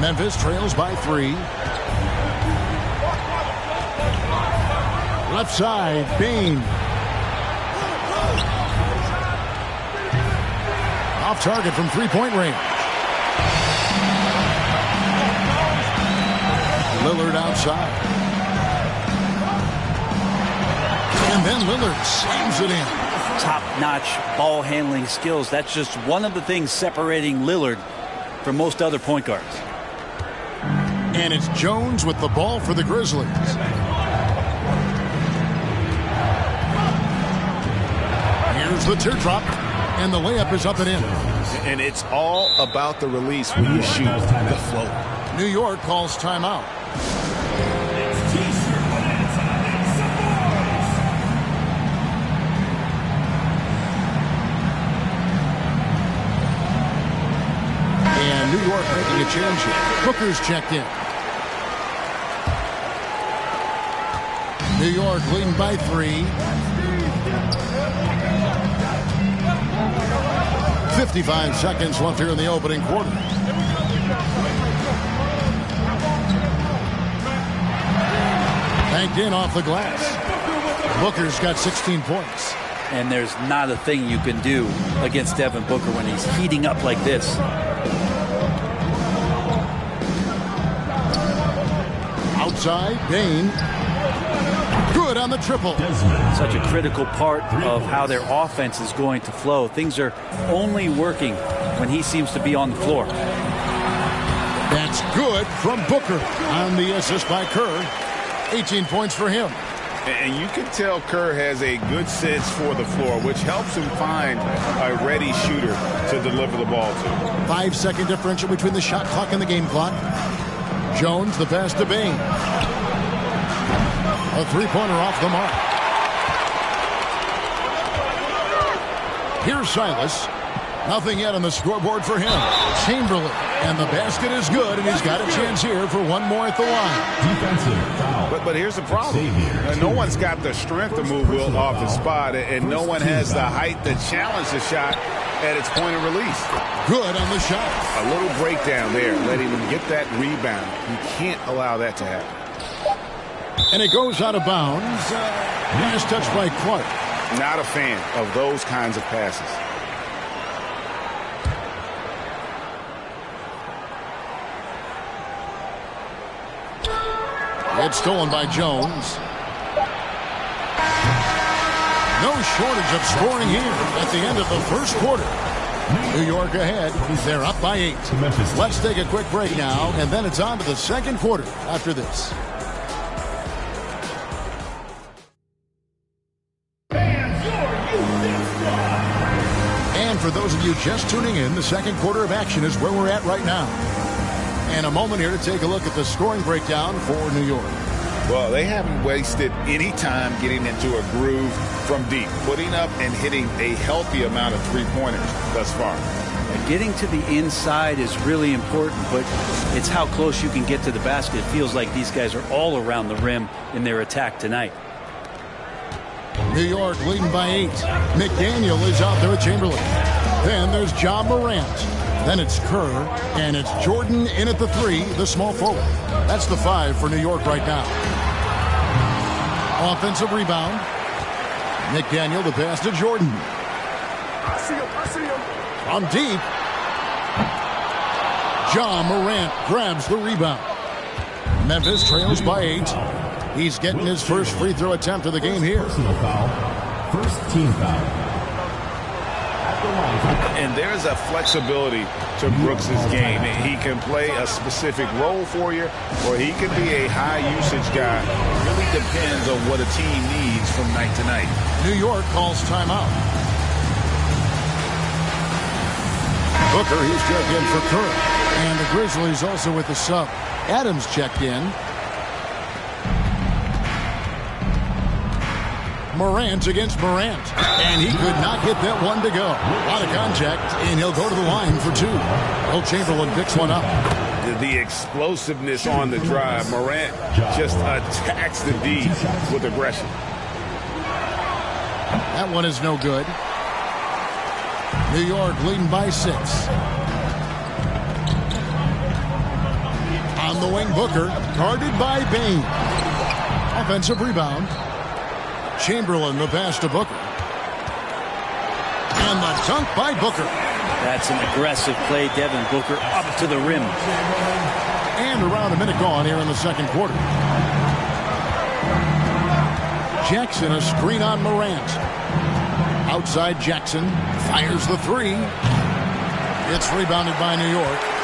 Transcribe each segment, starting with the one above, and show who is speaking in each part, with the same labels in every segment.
Speaker 1: Memphis trails by 3. Left side, Bain. Off target from three-point range. Lillard outside. And then Lillard slams it in.
Speaker 2: Top-notch ball handling skills. That's just one of the things separating Lillard from most other point guards.
Speaker 1: And it's Jones with the ball for the Grizzlies. Here's the teardrop, and the layup is up and in.
Speaker 3: And it's all about the release when you shoot the float.
Speaker 1: New York calls timeout. And New York making a change here. Booker's checked in. New York leading by 3. 55 seconds left here in the opening quarter. Banked in off the glass. Booker's got 16 points.
Speaker 2: And there's not a thing you can do against Devin Booker when he's heating up like this.
Speaker 1: Outside, Bain. Good on the triple.
Speaker 2: Such a critical part of how their offense is going to flow. Things are only working when he seems to be on the floor.
Speaker 1: That's good from Booker on the assist by Kerr. 18 points for him.
Speaker 3: And you can tell Kerr has a good sense for the floor, which helps him find a ready shooter to deliver the ball to.
Speaker 1: 5-second differential between the shot clock and the game clock. Jones, the pass to Bain. A three-pointer off the mark. Here's Silas. Nothing yet on the scoreboard for him. Chamberlain. And the basket is good, and he's got a chance here for one more at the line.
Speaker 4: Defensive foul.
Speaker 3: But here's the problem. No one's got the strength to move Will off the spot, and no one has the height to challenge the shot at its point of release.
Speaker 1: Good on the shot.
Speaker 3: A little breakdown there, letting him get that rebound. You can't allow that to happen.
Speaker 1: And it goes out of bounds. Nice touch by Clark.
Speaker 3: Not a fan of those kinds of passes.
Speaker 1: It's stolen by Jones. No shortage of scoring here at the end of the first quarter. New York ahead. They're up by 8. Let's take a quick break now, and then it's on to the second quarter after this. And for those of you just tuning in, the second quarter of action is where we're at right now. And a moment here to take a look at the scoring breakdown for New York.
Speaker 3: Well, they haven't wasted any time getting into a groove from deep, putting up and hitting a healthy amount of three-pointers thus far.
Speaker 2: Getting to the inside is really important, but it's how close you can get to the basket. It feels like these guys are all around the rim in their attack tonight.
Speaker 1: New York leading by 8. McDaniel is out there with Chamberlain. Then there's John Morant. Then it's Kerr, and it's Jordan in at the 3, the small forward. That's the 5 for New York right now. Offensive rebound. McDaniel, the pass to Jordan.
Speaker 5: I see him.
Speaker 1: From deep. John Morant grabs the rebound. Memphis trails by 8. He's getting his first free throw attempt of the game here.
Speaker 4: Personal foul. First team foul.
Speaker 3: And there's a flexibility to Brooks's game. He can play a specific role for you, or he can be a high-usage guy. It really depends on what a team needs from night to night.
Speaker 1: New York calls timeout. Booker, he's checked in for Kerr. And the Grizzlies also with the sub. Adams checked in. Morant against Morant. And he could not get that one to go. A lot of contact, and he'll go to the line for 2. Will Chamberlain picks one up.
Speaker 3: The explosiveness on the drive. Morant just attacks the D with aggression.
Speaker 1: That one is no good. New York leading by 6. On the wing, Booker, guarded by Bain. Offensive rebound. Chamberlain, the pass to Booker. And the dunk by Booker.
Speaker 2: That's an aggressive play. Devin Booker up to the rim.
Speaker 1: And around a minute gone here in the second quarter. Jackson, a screen on Morant. Outside Jackson, fires the three. It's rebounded by New York.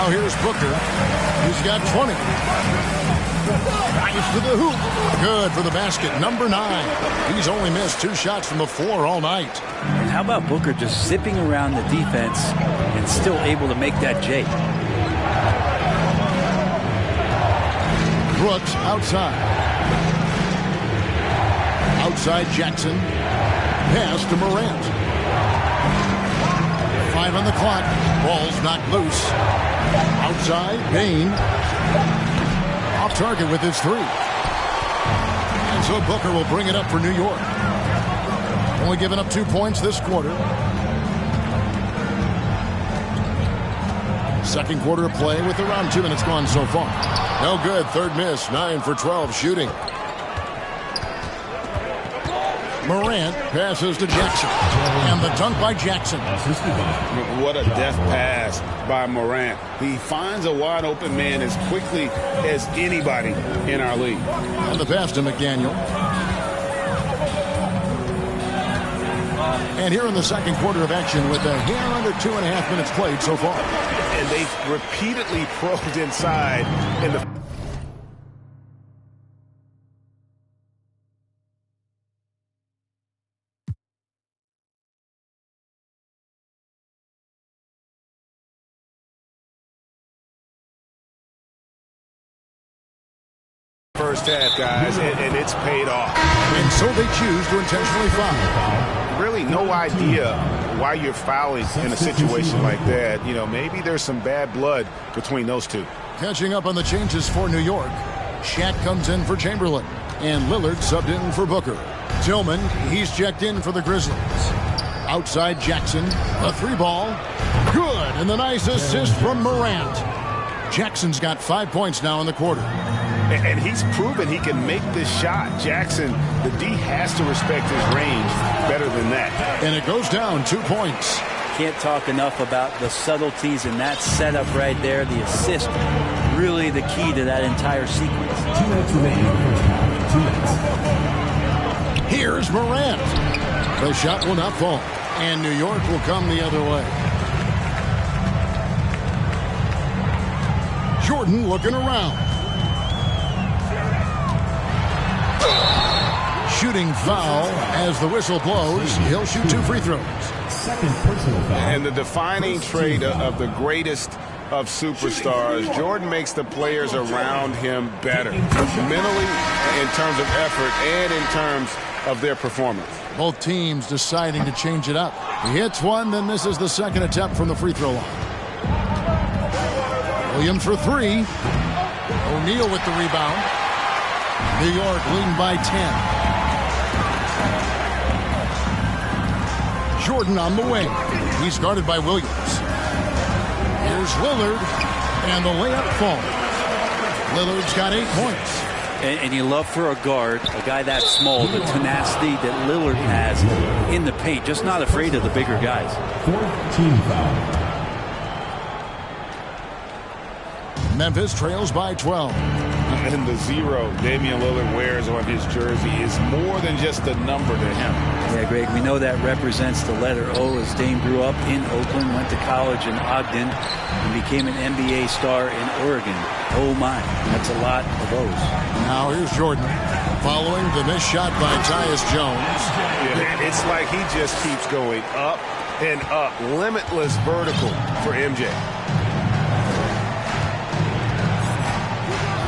Speaker 1: Now here's Booker. He's got 20. Drives to the hoop. Good for the basket. Number 9. He's only missed 2 shots from the floor all night.
Speaker 2: And how about Booker just zipping around the defense and still able to make that J?
Speaker 1: Brooks outside. Outside Jackson. Pass to Morant. 5 on the clock. Ball's knocked loose. Outside, Bain. Off target with his 3. And so Booker will bring it up for New York. Only giving up 2 points this quarter. Second quarter of play with around 2 minutes gone so far. No good. Third miss. 9 for 12 shooting. Morant passes to Jackson. And the dunk by Jackson.
Speaker 3: What a deft pass by Morant. He finds a wide open man as quickly as anybody in our league.
Speaker 1: And the pass to McDaniel. And here in the second quarter of action with a hair under 2.5 minutes played so far.
Speaker 3: And they've repeatedly probed inside in the first half, guys, and it's paid off.
Speaker 1: And so they choose to intentionally foul.
Speaker 3: Really no idea why you're fouling in a situation like that. You know, maybe there's some bad blood between those two.
Speaker 1: Catching up on the changes for New York. Shaq comes in for Chamberlain. And Lillard subbed in for Booker. Tillman, he's checked in for the Grizzlies. Outside Jackson, a 3-ball. Good, and the nice assist from Morant. Jackson's got 5 points now in the quarter.
Speaker 3: And he's proven he can make this shot. Jackson, the D has to respect his range better than that.
Speaker 1: And it goes down 2 points.
Speaker 2: Can't talk enough about the subtleties in that setup right there. The assist, really the key to that entire sequence.
Speaker 4: 2 minutes remaining in the first half. 2 minutes.
Speaker 1: Here's Morant. The shot will not fall. And New York will come the other way. Jordan looking around. Shooting foul as the whistle blows. He'll shoot 2 free throws.
Speaker 4: Second personal foul.
Speaker 3: And the defining trait of the greatest of superstars, Jordan makes the players around him better. Mentally, in terms of effort, and in terms of their performance.
Speaker 1: Both teams deciding to change it up. He hits one, then misses the second attempt from the free throw line. Williams for 3. O'Neal with the rebound. New York leading by 10. Jordan on the wing. He's guarded by Williams. Here's Lillard, and the layup falls. Lillard's got 8 points.
Speaker 2: And you love for a guard, a guy that small, the tenacity that Lillard has in the paint, just not afraid of the bigger guys.
Speaker 4: 14 foul.
Speaker 1: Memphis trails by 12.
Speaker 3: And the 0 Damian Lillard wears on his jersey is more than just a number to him.
Speaker 2: Yeah, Greg, we know that represents the letter O, as Dame grew up in Oakland, went to college in Ogden, and became an NBA star in Oregon. Oh my, that's a lot of O's.
Speaker 1: Now here's Jordan following the missed shot by Tyus Jones.
Speaker 3: Yeah, it's like he just keeps going up and up. Limitless vertical for MJ.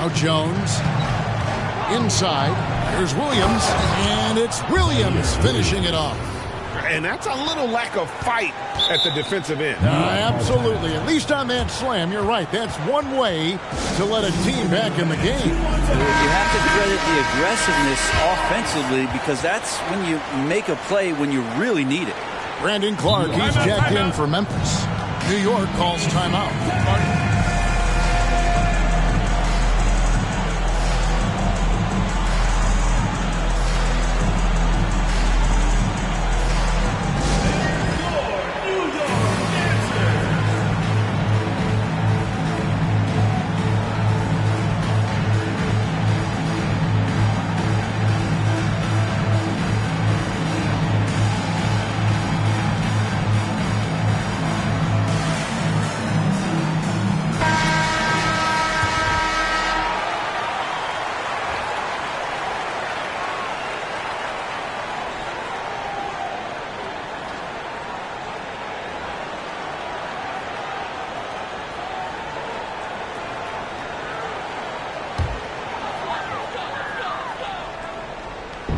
Speaker 1: Now Jones inside. Here's Williams, and it's Williams finishing it off.
Speaker 3: And that's a little lack of fight at the defensive end.
Speaker 1: Absolutely. At least on that slam, you're right. That's one way to let a team back in the game.
Speaker 2: You have to credit the aggressiveness offensively, because that's when you make a play when you really need it.
Speaker 1: Brandon Clark, he's checked in for Memphis. New York calls timeout.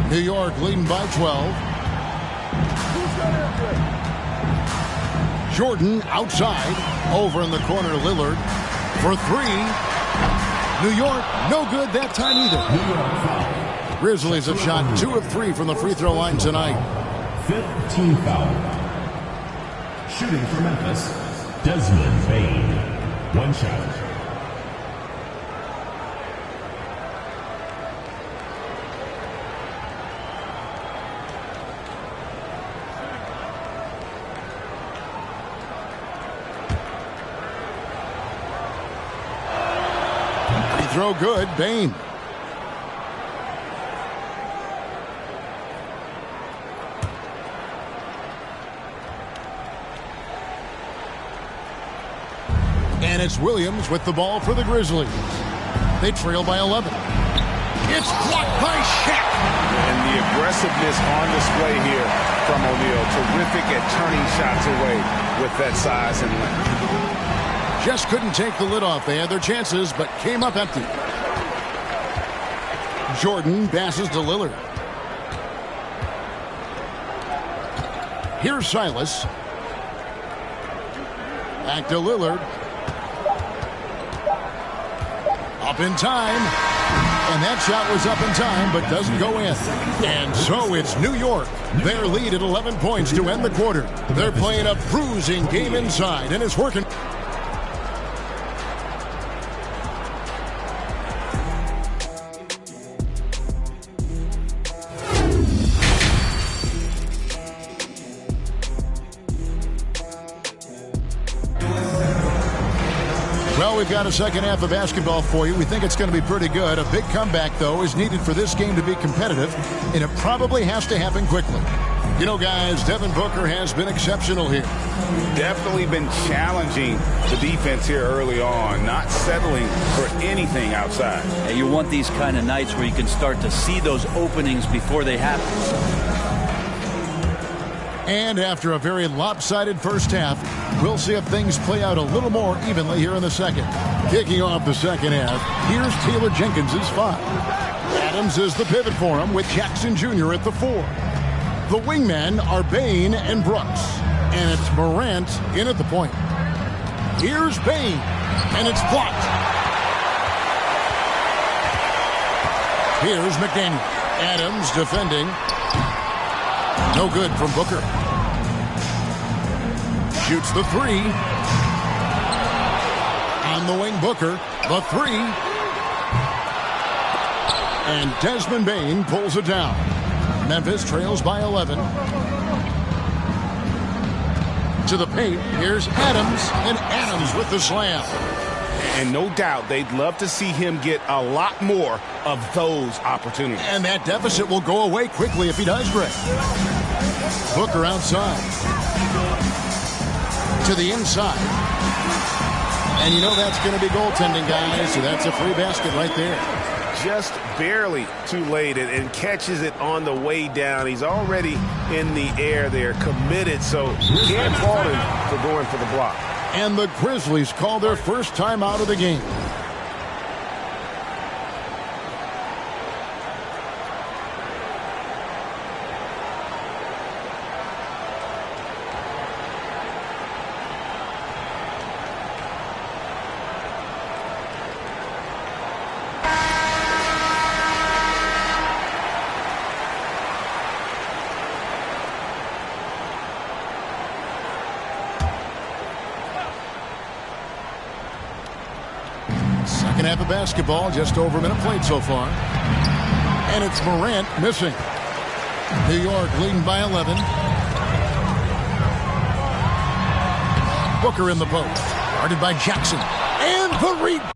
Speaker 1: New York leading by 12. Jordan outside. Over in the corner, Lillard for 3. New York, no good that time either. Grizzlies have shot 2 of 3 from the free throw line tonight.
Speaker 4: 15 foul. Shooting for Memphis, Desmond Bane. 1 shot.
Speaker 1: Throw good, Bane. And it's Williams with the ball for the Grizzlies. They trail by 11. It's blocked by Shaq.
Speaker 3: And the aggressiveness on display here from O'Neal. Terrific at turning shots away with that size and length.
Speaker 1: Just couldn't take the lid off. They had their chances, but came up empty. Jordan passes to Lillard. Here's Silas. Back to Lillard. Up in time. And that shot was up in time, but doesn't go in. And so it's New York. Their lead at 11 points to end the quarter. They're playing a bruising game inside, and it's working. Well, we've got a second half of basketball for you. We think it's going to be pretty good. A big comeback, though, is needed for this game to be competitive, and it probably has to happen quickly. You know, guys, Devin Booker has been exceptional here.
Speaker 3: Definitely been challenging the defense here early on, not settling for anything outside.
Speaker 2: And you want these kind of nights where you can start to see those openings before they happen.
Speaker 1: And after a very lopsided first half, we'll see if things play out a little more evenly here in the second. Kicking off the second half, here's Taylor Jenkins' 5. Adams is the pivot for him with Jackson Jr. at the 4. The wingmen are Bain and Brooks. And it's Morant in at the point. Here's Bain, and it's blocked. Here's McDaniel. Adams defending. No good from Booker. Shoots the 3. On the wing, Booker. The 3. And Desmond Bain pulls it down. Memphis trails by 11. To the paint, here's Adams. And Adams with the slam.
Speaker 3: And no doubt they'd love to see him get a lot more of those opportunities.
Speaker 1: And that deficit will go away quickly if he does, Greg. Booker outside. To the inside. And you know that's going to be goaltending, guys. So that's a free basket right there.
Speaker 3: Just barely too late and catches it on the way down. He's already in the air there, committed, so can't fault him for going for the block.
Speaker 1: And the Grizzlies call their first time out of the game. Second half of basketball, just over a minute played so far. And it's Morant missing. New York leading by 11. Booker in the post. Guarded by Jackson. And the rebound.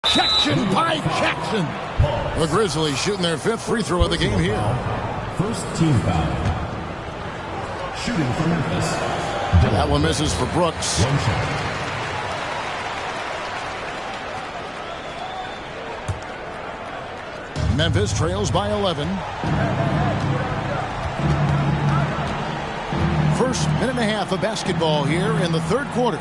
Speaker 1: Rejection by Jackson. The Grizzlies shooting their 5th free throw of the game here.
Speaker 4: First team foul. Shooting for Memphis.
Speaker 1: That one misses for Brooks.
Speaker 4: One shot.
Speaker 1: Memphis trails by 11. First minute and a half of basketball here in the 3rd quarter.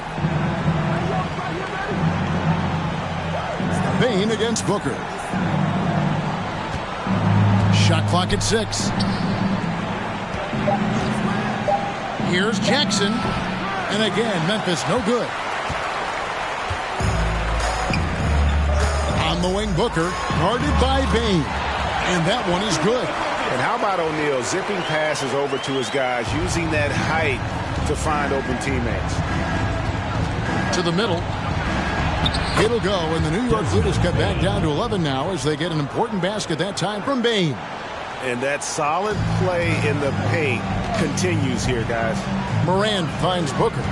Speaker 1: Bain against Booker. Shot clock at 6. Here's Jackson. And again, Memphis no good. On the wing, Booker, guarded by Bain. And that one is good.
Speaker 3: And how about O'Neal zipping passes over to his guys, using that height to find open teammates.
Speaker 1: To the middle. It'll go, and the New York Looters cut back down to 11 now as they get an important basket that time from Bain.
Speaker 3: And that solid play in the paint continues here, guys.
Speaker 1: Morant finds Booker.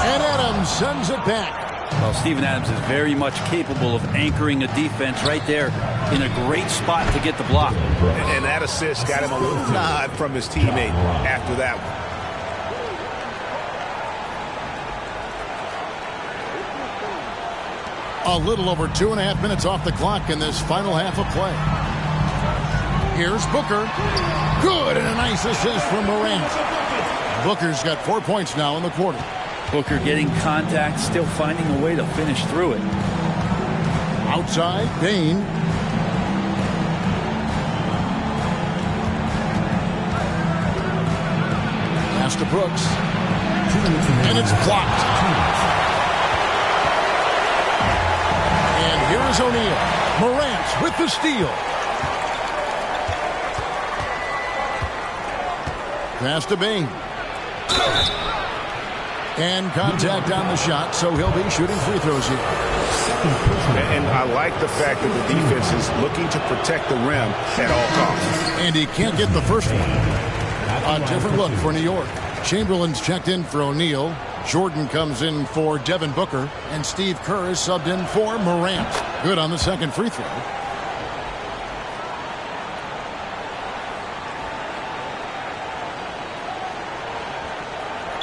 Speaker 1: And Adams sends it back.
Speaker 2: Well, Steven Adams is very much capable of anchoring a defense right there in a great spot to get the block.
Speaker 3: And that assist got him a little nod from his teammate after that one.
Speaker 1: A little over 2.5 minutes off the clock in this final half of play. Here's Booker. Good, and a nice assist from Morant. Booker's got 4 points now in the quarter.
Speaker 2: Booker getting contact, still finding a way to finish through it.
Speaker 1: Outside, Bain. Pass to Brooks. And it's blocked. And here is O'Neal. Morant with the steal. Pass to Bain. And contact on the shot, so he'll be shooting free throws here.
Speaker 3: And I like the fact that the defense is looking to protect the rim at all costs.
Speaker 1: And he can't get the first one. A different look for New York. Chamberlain's checked in for O'Neal. Jordan comes in for Devin Booker. And Steve Kerr is subbed in for Morant. Good on the second free throw.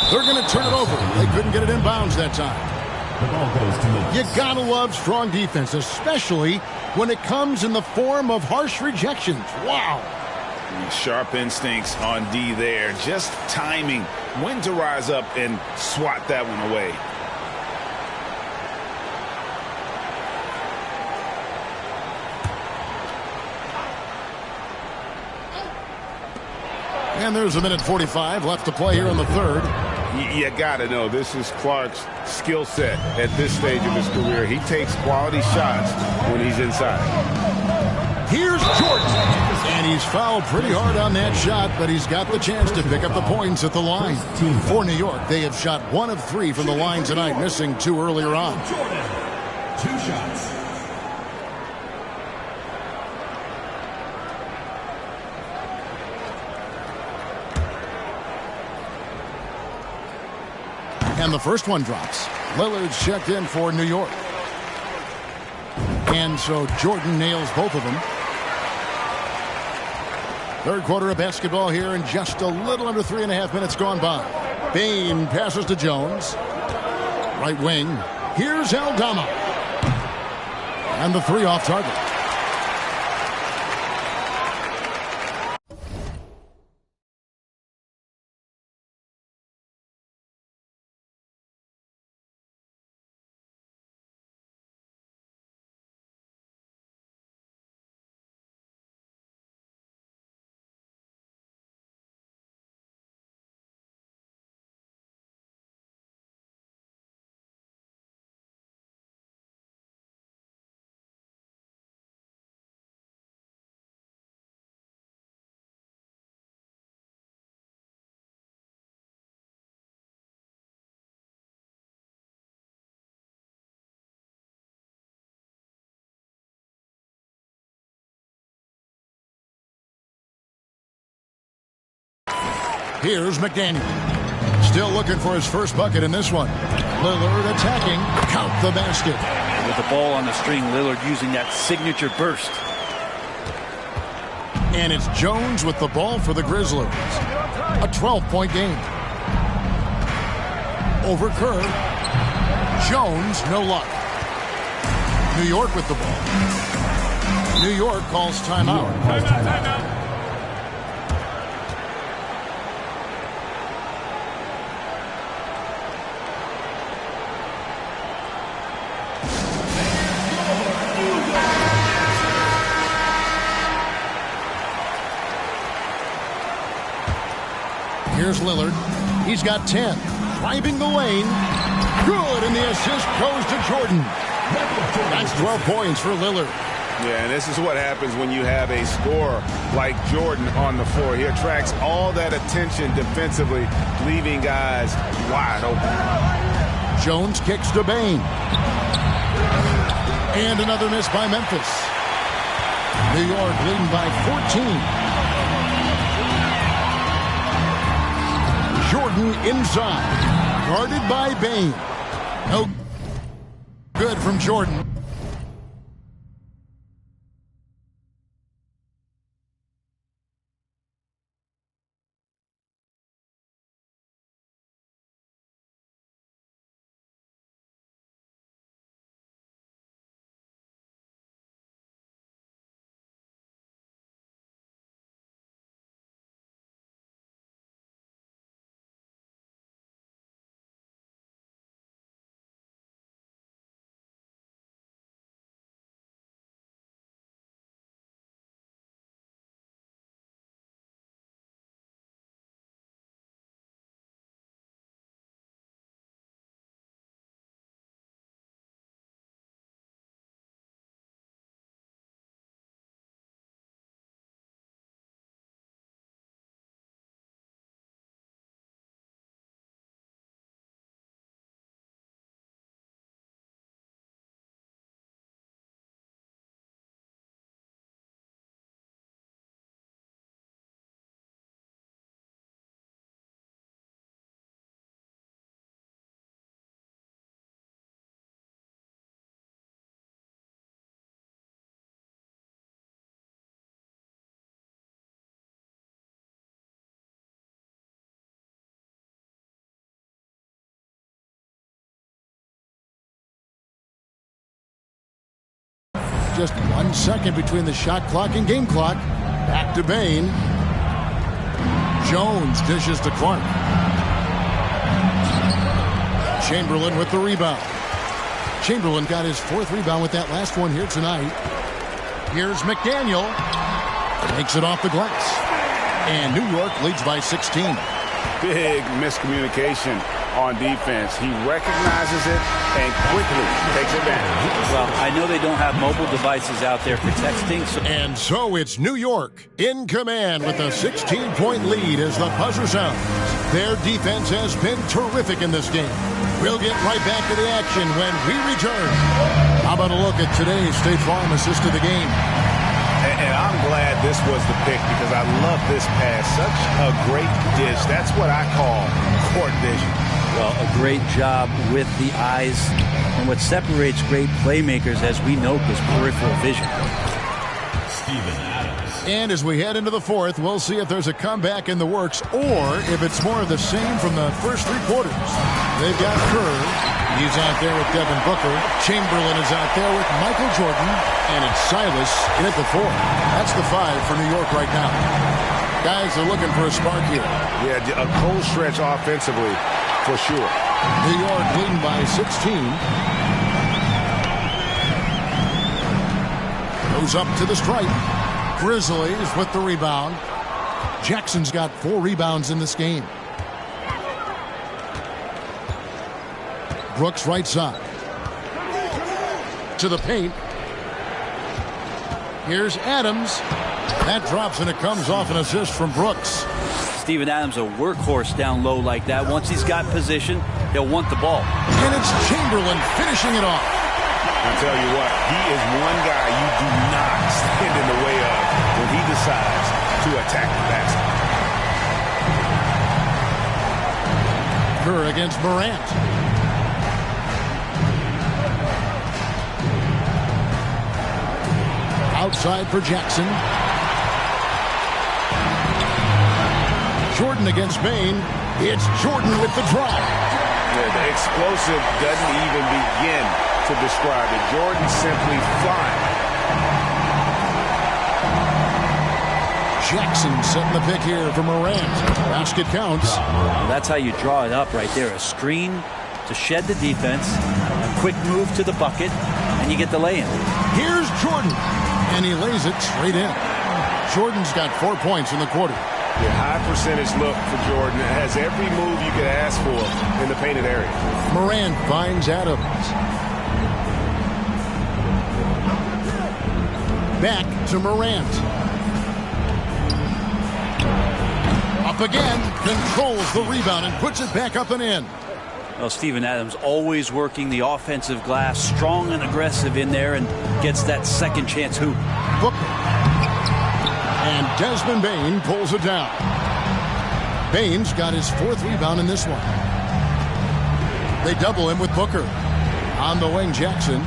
Speaker 1: They're going to turn it over. They couldn't get it in bounds that time.
Speaker 4: The ball goes to Memphis.
Speaker 1: You gotta love strong defense, especially when it comes in the form of harsh rejections. Wow.
Speaker 3: Sharp instincts on D there. Just timing when to rise up and swat that one away.
Speaker 1: And there's 1:45 left to play here in the 3rd.
Speaker 3: You got to know this is Clark's skill set at this stage of his career. He takes quality shots when he's inside.
Speaker 1: Here's Jordan. And he's fouled pretty hard on that shot, but he's got the chance to pick up the points at the line. For New York, they have shot 1 of 3 from the line tonight, missing 2 earlier on.
Speaker 4: Jordan. 2 shots.
Speaker 1: And the first one drops. Lillard's checked in for New York. And so Jordan nails both of them. 3rd quarter of basketball here, and just a little under 3.5 minutes gone by. Bain passes to Jones. Right wing. Here's Aldama. And the 3 off target. Here's McDaniel. Still looking for his first bucket in this one. Lillard attacking. Count the basket.
Speaker 3: The
Speaker 2: With the ball on the string, Lillard using that signature burst.
Speaker 1: And it's Jones with the ball for the Grizzlies. A 12-point game. Over Kerr. Jones, no luck. New York with the ball. New York calls timeout. Here's Lillard. He's got 10. Driving the lane. Good, and the assist goes to Jordan. That's 12 points for Lillard.
Speaker 3: Yeah, and this is what happens when you have a scorer like Jordan on the floor. He attracts all that attention defensively, leaving guys wide open.
Speaker 1: Jones kicks to Bain. And another miss by Memphis. New York leading by 14. Jordan inside, guarded by Bain. No good from Jordan. Just 1 second between the shot clock and game clock. Back to Bain. Jones dishes to Clark. Chamberlain with the rebound. Chamberlain got his 4th rebound with that last one here tonight. Here's McDaniel. Makes it off the glass. And New York leads by 16.
Speaker 3: Big miscommunication on defense. He recognizes it and quickly takes advantage.
Speaker 2: Well, I know they don't have mobile devices out there for texting.
Speaker 1: And so it's New York in command with a 16-point lead as the buzzer sounds. Their defense has been terrific in this game. We'll get right back to the action when we return. How about a look at today's State Farm assist of the game?
Speaker 3: And I'm glad this was the pick because I love this pass. Such a great dish. That's what I call court vision.
Speaker 2: Well, a great job with the eyes. And what separates great playmakers, as we note, is peripheral vision.
Speaker 1: And as we head into the 4th, we'll see if there's a comeback in the works or if it's more of the same from the first 3 quarters. They've got Kerr. He's out there with Devin Booker. Chamberlain is out there with Michael Jordan. And it's Silas in at the 4. That's the 5 for New York right now. Guys are looking for a spark here.
Speaker 3: Yeah, a cold stretch offensively for sure.
Speaker 1: New York leading by 16. Goes up to the stripe. Grizzlies with the rebound. Jackson's got 4 rebounds in this game. Brooks right side. To the paint. Here's Adams. That drops and it comes off an assist from Brooks.
Speaker 2: Steven Adams, a workhorse down low like that. Once he's got position, he'll want the ball.
Speaker 1: And it's Chamberlain finishing it off.
Speaker 3: I'll tell you what, he is one guy you do not stand in the way of when he decides to attack the basket. Kerr
Speaker 1: against Morant. Outside for Jackson. Jordan against Bain. It's Jordan with the drive.
Speaker 3: The explosive doesn't even begin to describe it. Jordan simply flying.
Speaker 1: Jackson setting the pick here for Morant. Basket counts.
Speaker 2: Well, that's how you draw it up right there. A screen to shed the defense, a quick move to the bucket, and you get the lay-in.
Speaker 1: Here's Jordan, and he lays it straight in. Jordan's got 4 points in the quarter.
Speaker 3: The high percentage look for Jordan. It has every move you could ask for in the painted area.
Speaker 1: Morant finds Adams. Back to Morant. Up again, controls the rebound and puts it back up and in.
Speaker 2: Well, Steven Adams always working the offensive glass, strong and aggressive in there, and gets that second chance hoop.
Speaker 1: Booker. And Desmond Bain pulls it down. Bain's got his 4th rebound in this one. They double him with Booker. On the wing, Jackson.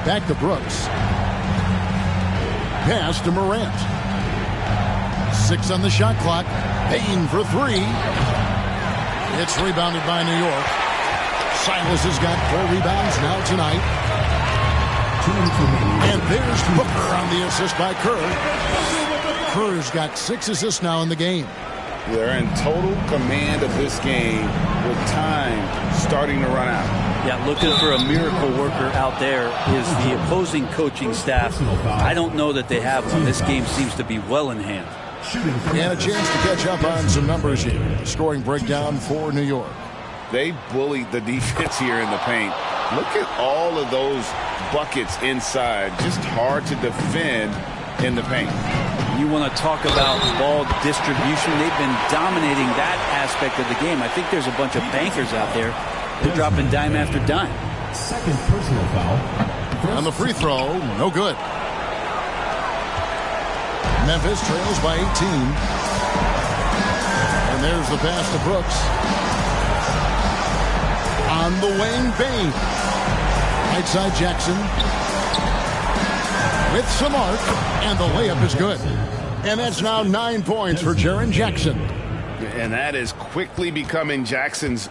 Speaker 1: Back to Brooks. Pass to Morant. 6 on the shot clock. Bain for 3. It's rebounded by New York. Silas has got 4 rebounds now tonight. And there's Booker on the assist by Kerr. Kerr's got 6 assists now in the game.
Speaker 3: They're in total command of this game with time starting to run out.
Speaker 2: Yeah, looking for a miracle worker out there is the opposing coaching staff. I don't know that they have one. This game seems to be well in hand.
Speaker 1: And a chance to catch up on some numbers here. Scoring breakdown for New York.
Speaker 3: They bullied the defense here in the paint. Look at all of those buckets inside. Just hard to defend in the paint.
Speaker 2: You want to talk about ball distribution. They've been dominating that aspect of the game. I think there's a bunch of bankers out there. They're dropping dime after dime.
Speaker 4: Second personal foul.
Speaker 1: On the free throw, no good. Memphis trails by 18. And there's the pass to Brooks. On the wing, Bain. Right side, Jackson. With some arc, and the layup is good. And that's now 9 points for Jaren Jackson.
Speaker 3: And that is quickly becoming Jackson's.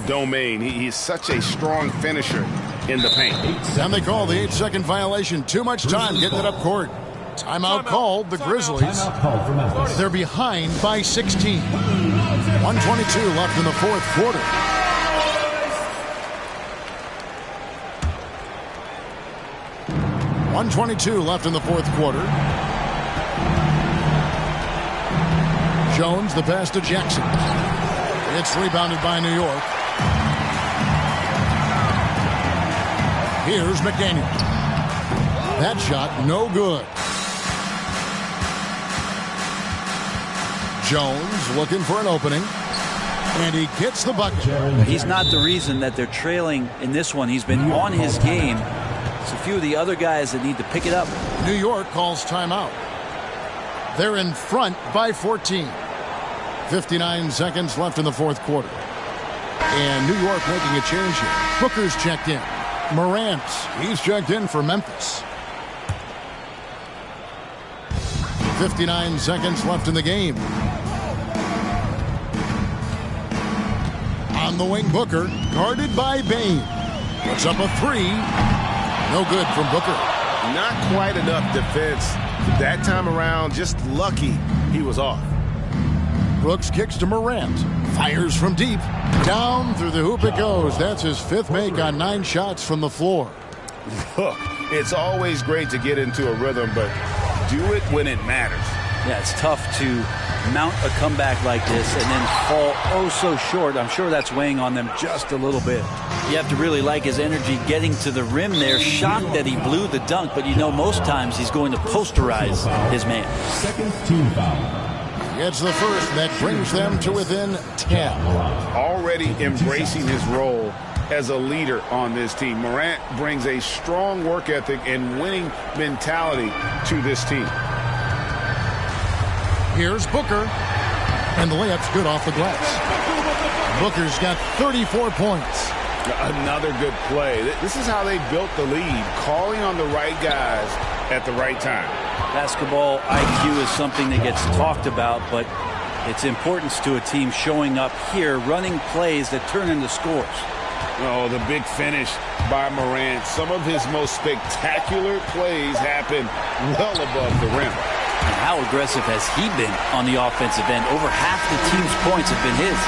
Speaker 3: Domain. He's such a strong finisher in the paint.
Speaker 1: And they call the 8-second violation. Too much time getting it up court. Timeout called. The Grizzlies. They're behind by 16. 1:22 left in the 4th quarter. .122 left in the 4th quarter. Jones, the pass to Jackson. It's rebounded by New York. Here's McDaniel. That shot, no good. Jones looking for an opening. And he gets the bucket.
Speaker 2: He's not the reason that they're trailing in this one. He's been on his game. It's a few of the other guys that need to pick it up.
Speaker 1: New York calls timeout. They're in front by 14. 59 seconds left in the 4th quarter. And New York making a change here. Booker's checked in. Morant, he's checked in for Memphis. 59 seconds left in the game. On the wing, Booker, guarded by Bain. Puts up a 3. No good from Booker.
Speaker 3: Not quite enough defense that time around. Just lucky he was off.
Speaker 1: Brooks kicks to Morant. Fires from deep. Down through the hoop it goes. That's his 5th make on 9 shots from the floor.
Speaker 3: Look, it's always great to get into a rhythm, but do it when it matters.
Speaker 2: Yeah, it's tough to mount a comeback like this and then fall oh so short. I'm sure that's weighing on them just a little bit. You have to really like his energy getting to the rim there. Shocked that he blew the dunk, but you know most times he's going to posterize his man.
Speaker 4: Second team foul.
Speaker 1: It's the first that brings them to within 10.
Speaker 3: Already embracing his role as a leader on this team. Morant brings a strong work ethic and winning mentality to this team.
Speaker 1: Here's Booker, and the layup's good off the glass. Booker's got 34 points.
Speaker 3: Another good play. This is how they built the lead, calling on the right guys at the right time.
Speaker 2: Basketball IQ is something that gets talked about, but its importance to a team showing up here, running plays that turn into scores.
Speaker 3: Oh, the big finish by Morant. Some of his most spectacular plays happen well above the rim.
Speaker 2: And how aggressive has he been on the offensive end? Over half the team's points have been his.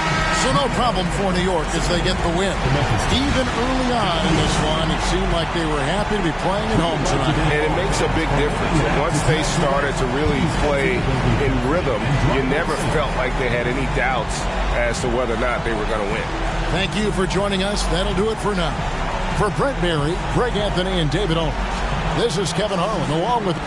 Speaker 1: So no problem for New York as they get the win. Even early on in this one, it seemed like they were happy to be playing at home tonight.
Speaker 3: And it makes a big difference. Once they started to really play in rhythm, you never felt like they had any doubts as to whether or not they were going to win.
Speaker 1: Thank you for joining us. That'll do it for now. For Brent Berry, Greg Anthony, and David Owens, this is Kevin Harlan along with...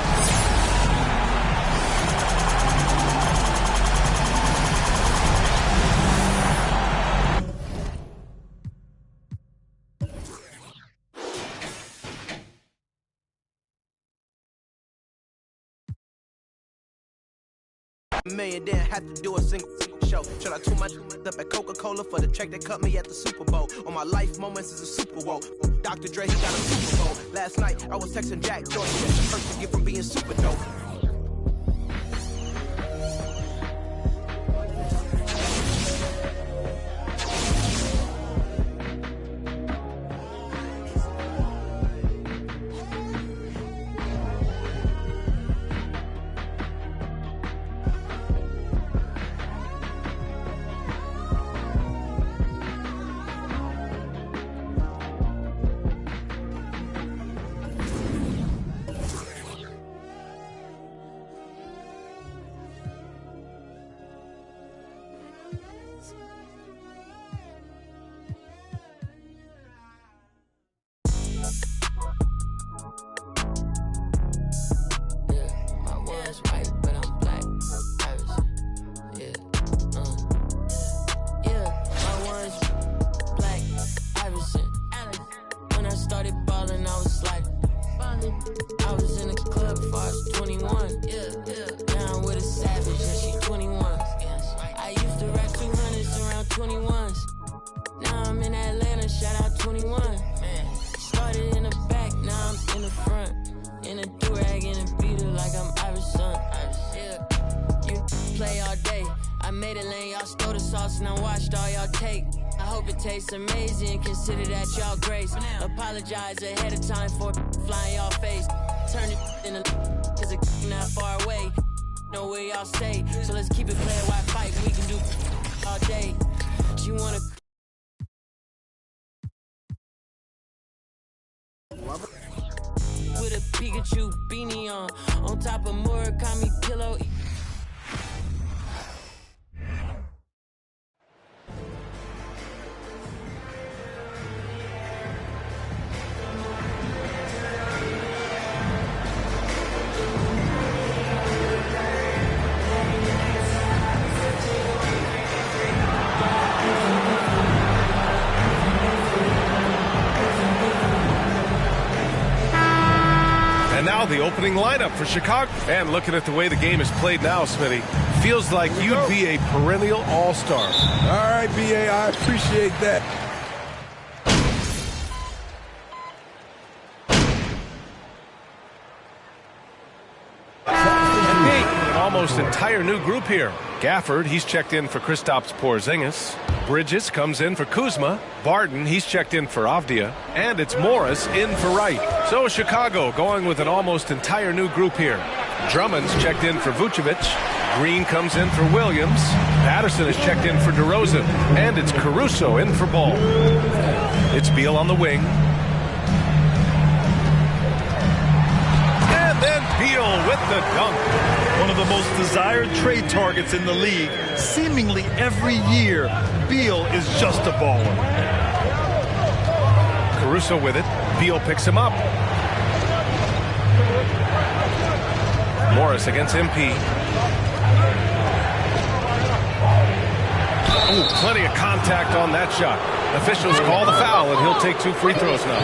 Speaker 6: Million didn't have to do a single show. Should I tune my up at Coca-Cola for the check that cut me at the Super Bowl? On my life moments is a Super Bowl. Dr. Dre, he got a Super Bowl. Last night I was texting Jack Jordan. That's the first to get from being super dope.
Speaker 7: Tastes amazing, consider that y'all grace. Apologize ahead of time for flying y'all face. Turn it in a cause it's not far away. Know where y'all stay. So let's keep it playing while fight. We can do all day. You wanna with a Pikachu beanie on top of Murakami pillow.
Speaker 8: Now the opening lineup for Chicago. And looking at the way the game is played now, Smitty, feels like you'd be a perennial all-star.
Speaker 9: All right, B.A., I appreciate that.
Speaker 8: An almost entire new group here. Gafford, he's checked in for Kristaps Porzingis. Bridges comes in for Kuzma. Barden, he's checked in for Avdia. And it's Morris in for Wright. So Chicago going with an almost entire new group here. Drummond's checked in for Vucevic. Green comes in for Williams. Patterson is checked in for DeRozan. And it's Caruso in for Ball. It's Beal on the wing. the dunk.
Speaker 10: One of the most desired trade targets in the league. Seemingly every year, Beal is just a baller.
Speaker 8: Caruso with it. Beal picks him up. Morris against MP. Ooh, plenty of contact on that shot. Officials call the foul, and he'll take 2 free throws now.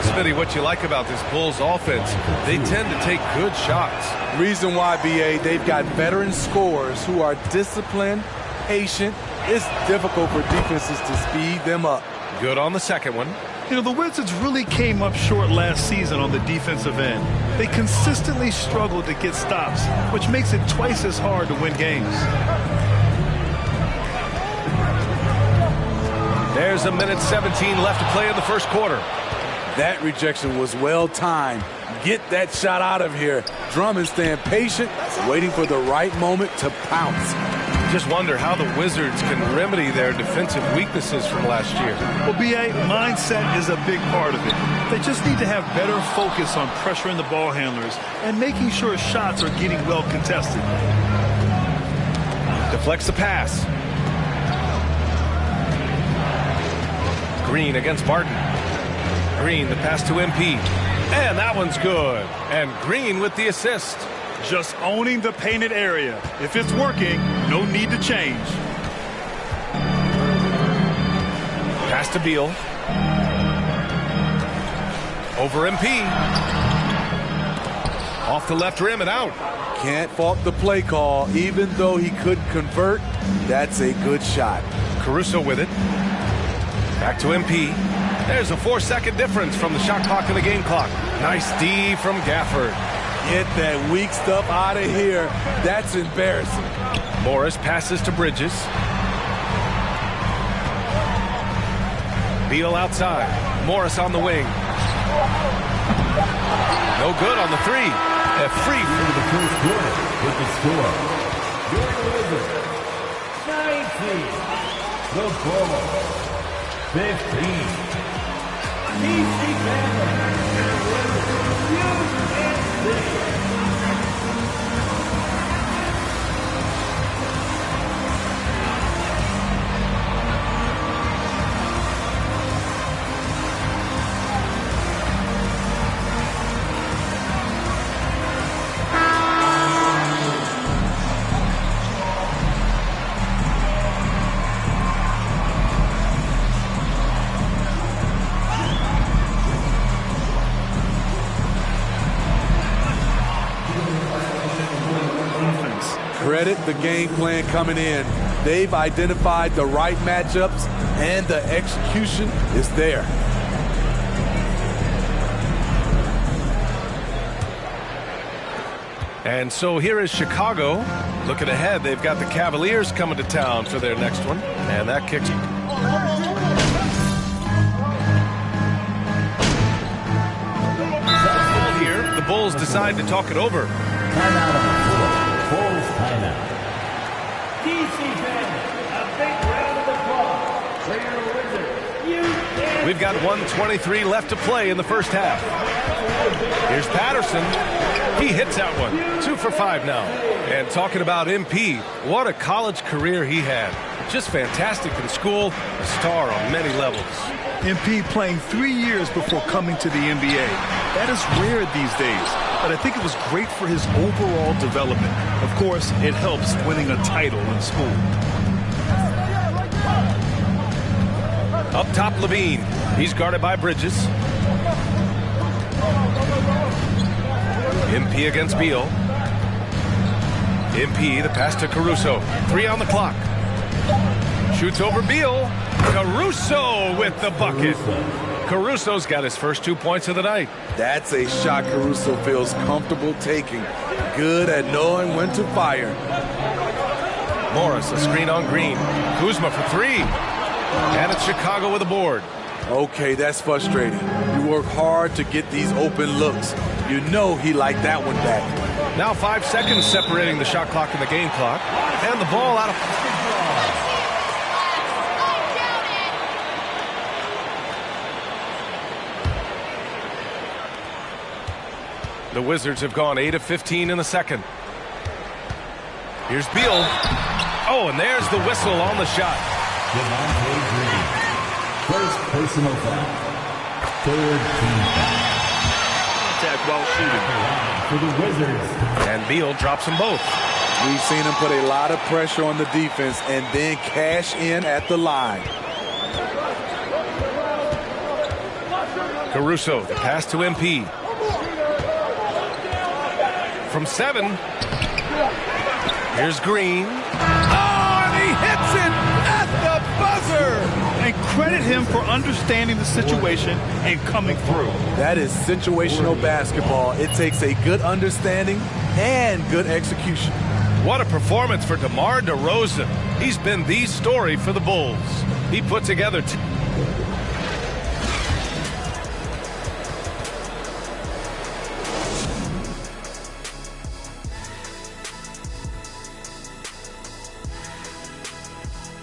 Speaker 8: Smitty, what you like about this Bulls offense, they tend to take good shots.
Speaker 9: Reason why, BA, they've got veteran scorers who are disciplined, patient. It's difficult for defenses to speed them up.
Speaker 8: Good on the second one.
Speaker 10: You know, the Wizards really came up short last season on the defensive end. They consistently struggled to get stops, which makes it twice as hard to win games.
Speaker 8: There's 1:17 left to play in the first quarter.
Speaker 9: That rejection was well timed. Get that shot out of here. Drummond staying patient, waiting for the right moment to pounce.
Speaker 8: Just wonder how the Wizards can remedy their defensive weaknesses from last year.
Speaker 10: Well, BA, mindset is a big part of it. They just need to have better focus on pressuring the ball handlers and making sure shots are getting well contested.
Speaker 8: Deflects the pass. Green against Barton. Green, the pass to MP. And that one's good. And Green with the assist.
Speaker 10: Just owning the painted area. If it's working, no need to change.
Speaker 8: Pass to Beal. Over MP. Off the left rim and out.
Speaker 9: Can't fault the play call. Even though he couldn't convert, that's a good shot.
Speaker 8: Caruso with it. Back to MP. There's a 4-second difference from the shot clock and the game clock. Nice D from Gafford.
Speaker 9: Get that weak stuff out of here. That's embarrassing.
Speaker 8: Morris passes to Bridges. Beal outside. Morris on the wing. No good on the three. A free
Speaker 4: for the first quarter with the score. Your Wizards, 19. The Bulls, 15. DC
Speaker 9: Credit the game plan coming in. They've identified the right matchups, and the execution is there.
Speaker 8: And so here is Chicago. Looking ahead, they've got the Cavaliers coming to town for their next one. And that kicks. Here, the Bulls decide to talk it over.
Speaker 4: Timeout on the floor. Bulls timeout. DC fans, a big round of applause for your Wizards.
Speaker 8: We've got 1:23 left to play in the first half. Here's Patterson. He hits that one. 2 for 5 now. And talking about MP, what a college career he had. Just fantastic in school, a star on many levels.
Speaker 10: MP playing 3 years before coming to the NBA. That is rare these days, but I think it was great for his overall development. Of course, it helps winning a title in school.
Speaker 8: Up top, Levine. He's guarded by Bridges. MP against Beal. MP, the pass to Caruso. 3 on the clock. Shoots over Beal. Caruso with the bucket. Caruso's got his first 2 points of the night.
Speaker 9: That's a shot Caruso feels comfortable taking. Good at knowing when to fire.
Speaker 8: Morris, a screen on Green. Kuzma for 3. And it's Chicago with a board.
Speaker 9: Okay, that's frustrating. You work hard to get these open looks. You know he liked that one back.
Speaker 8: Now 5 seconds separating the shot clock and the game clock. And the ball out of... The Wizards have gone 8 of 15 in the second. Here's Beal. Oh, and there's the whistle on the shot.
Speaker 4: First personal foul. Third team foul.
Speaker 3: Contact while shooting.
Speaker 4: For the Wizards.
Speaker 8: And Beal drops them both.
Speaker 9: We've seen him put a lot of pressure on the defense and then cash in at the line.
Speaker 8: Caruso, the pass to MP. From 7. Here's Green.
Speaker 9: Oh, and he hits it at the buzzer.
Speaker 10: And credit him for understanding the situation and coming through.
Speaker 9: That is situational basketball. It takes a good understanding and good execution.
Speaker 8: What a performance for DeMar DeRozan. He's been the story for the Bulls. He put together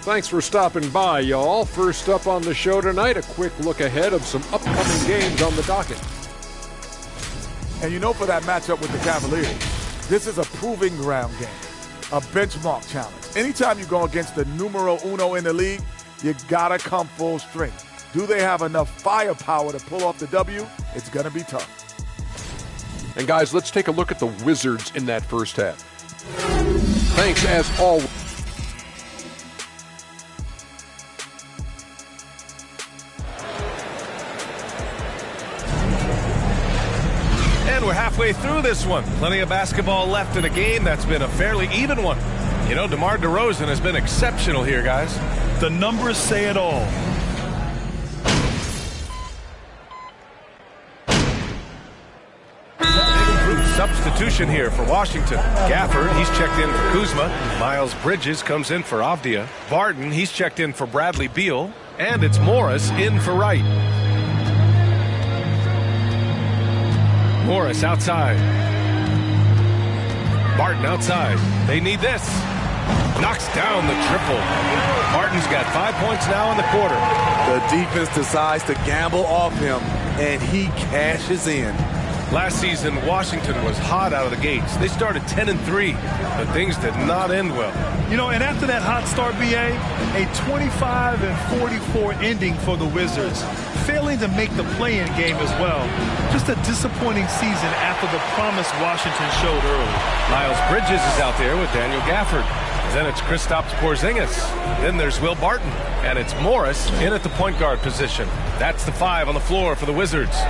Speaker 11: Thanks for stopping by, y'all. First up on the show tonight, a quick look ahead of some upcoming games on the docket.
Speaker 12: And you know, for that matchup with the Cavaliers, this is a proving ground game, a benchmark challenge. Anytime you go against the numero uno in the league, you gotta come full strength. Do they have enough firepower to pull off the W? It's gonna be tough.
Speaker 11: And guys, let's take a look at the Wizards in that first half. Thanks as always.
Speaker 8: And we're halfway through this one. Plenty of basketball left in a game that's been a fairly even one. You know, DeMar DeRozan has been exceptional here, guys.
Speaker 10: The numbers say it all.
Speaker 8: Substitution here for Washington. Gafford, he's checked in for Kuzma. Miles Bridges comes in for Avdia. Barton, he's checked in for Bradley Beal. And it's Morris in for Wright. Morris outside. Barton outside. They need this. Knocks down the triple. Barton's got 5 points now in the quarter.
Speaker 9: The defense decides to gamble off him, and he cashes in.
Speaker 8: Last season, Washington was hot out of the gates. They started 10-3, but things did not end well.
Speaker 10: You know, and after that hot start, BA, a 25-44 ending for the Wizards, failing to make the play-in game as well. Just a disappointing season after the promise Washington showed early.
Speaker 8: Miles Bridges is out there with Daniel Gafford. Then it's Kristaps Porzingis. Then there's Will Barton. And it's Morris in at the point guard position. That's the 5 on the floor for the Wizards.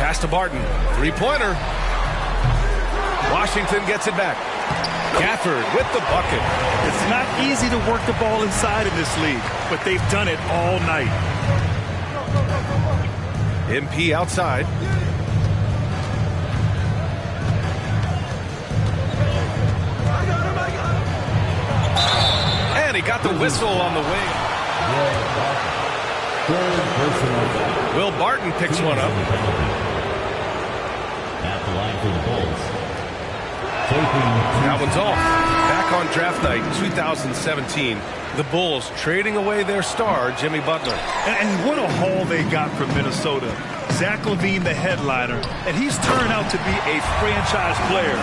Speaker 8: Pass to Barton. Three-pointer. Washington gets it back. Gafford with the bucket.
Speaker 10: It's not easy to work the ball inside in this league, but they've done it all night.
Speaker 8: MP outside. And he got the whistle on the wing. Will Barton picks one up.
Speaker 4: At the line for the Bulls.
Speaker 8: That one's off. Back on draft night 2017, the Bulls trading away their star, Jimmy Butler.
Speaker 10: And what a haul they got from Minnesota. Zach LaVine, the headliner, and he's turned out to be a franchise player.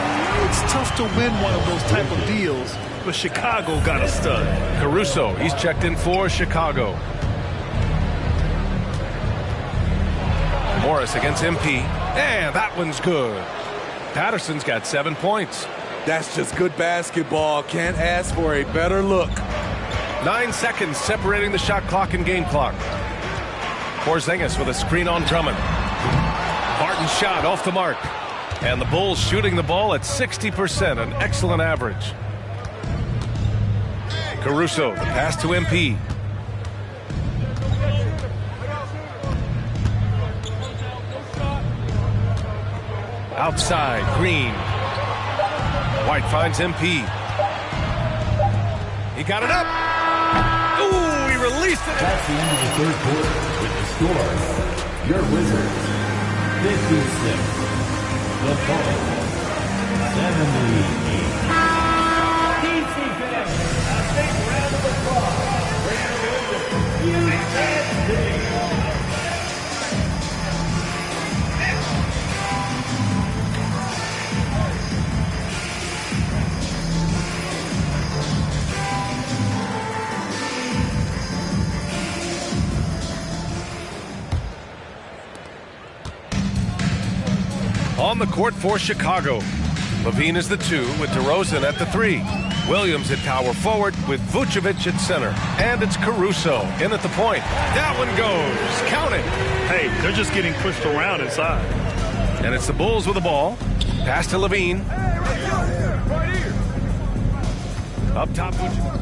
Speaker 10: It's tough to win one of those type of deals, but Chicago got a stud.
Speaker 8: Caruso, he's checked in for Chicago. Morris against MP. And that one's good. Patterson's got 7 points.
Speaker 9: That's just good basketball. Can't ask for a better look.
Speaker 8: 9 seconds separating the shot clock and game clock. Porzingis with a screen on Drummond. Barton's shot off the mark. And the Bulls shooting the ball at 60%, an excellent average. Caruso, the pass to MP. Outside, Green. White finds MP. He got it up. Ooh, he released it.
Speaker 4: That's the end of the third quarter with the score. Your Wizards, 56. The Bulls, 78. DC fans, a big round of applause for your Wizards. You can't
Speaker 8: On the court for Chicago, Levine is the 2 with DeRozan at the 3. Williams at power forward with Vucevic at center. And it's Caruso in at the point. That one goes. Count it.
Speaker 10: Hey, they're just getting pushed around inside.
Speaker 8: And it's the Bulls with the ball. Pass to Levine.
Speaker 5: Right here.
Speaker 8: Up top, Vucevic.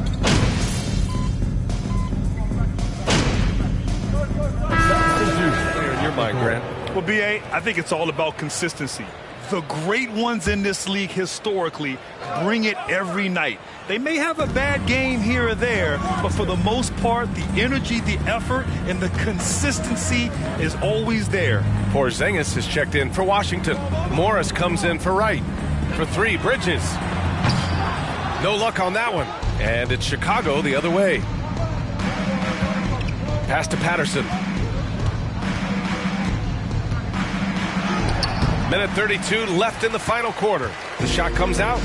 Speaker 8: Clear in your mind, Grant.
Speaker 10: Well, B.A., I think it's all about consistency. The great ones in this league historically bring it every night. They may have a bad game here or there, but for the most part, the energy, the effort, and the consistency is always there.
Speaker 8: Porzingis is checked in for Washington. Morris comes in for Wright. For 3, Bridges. No luck on that one. And it's Chicago the other way. Pass to Patterson. Minute 32 left in the final quarter. The shot comes out.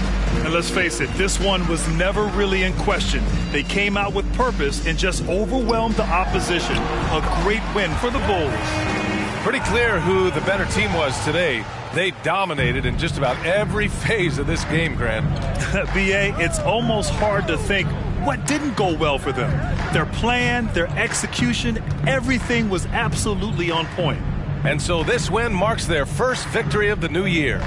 Speaker 10: And let's face it, this one was never really in question. They came out with purpose and just overwhelmed the opposition. A great win for the Bulls.
Speaker 8: Pretty clear who the better team was today. They dominated in just about every phase of this game, Grant.
Speaker 10: B.A., it's almost hard to think what didn't go well for them. Their plan, their execution, everything was absolutely on point.
Speaker 8: And so this win marks their first victory of the new year.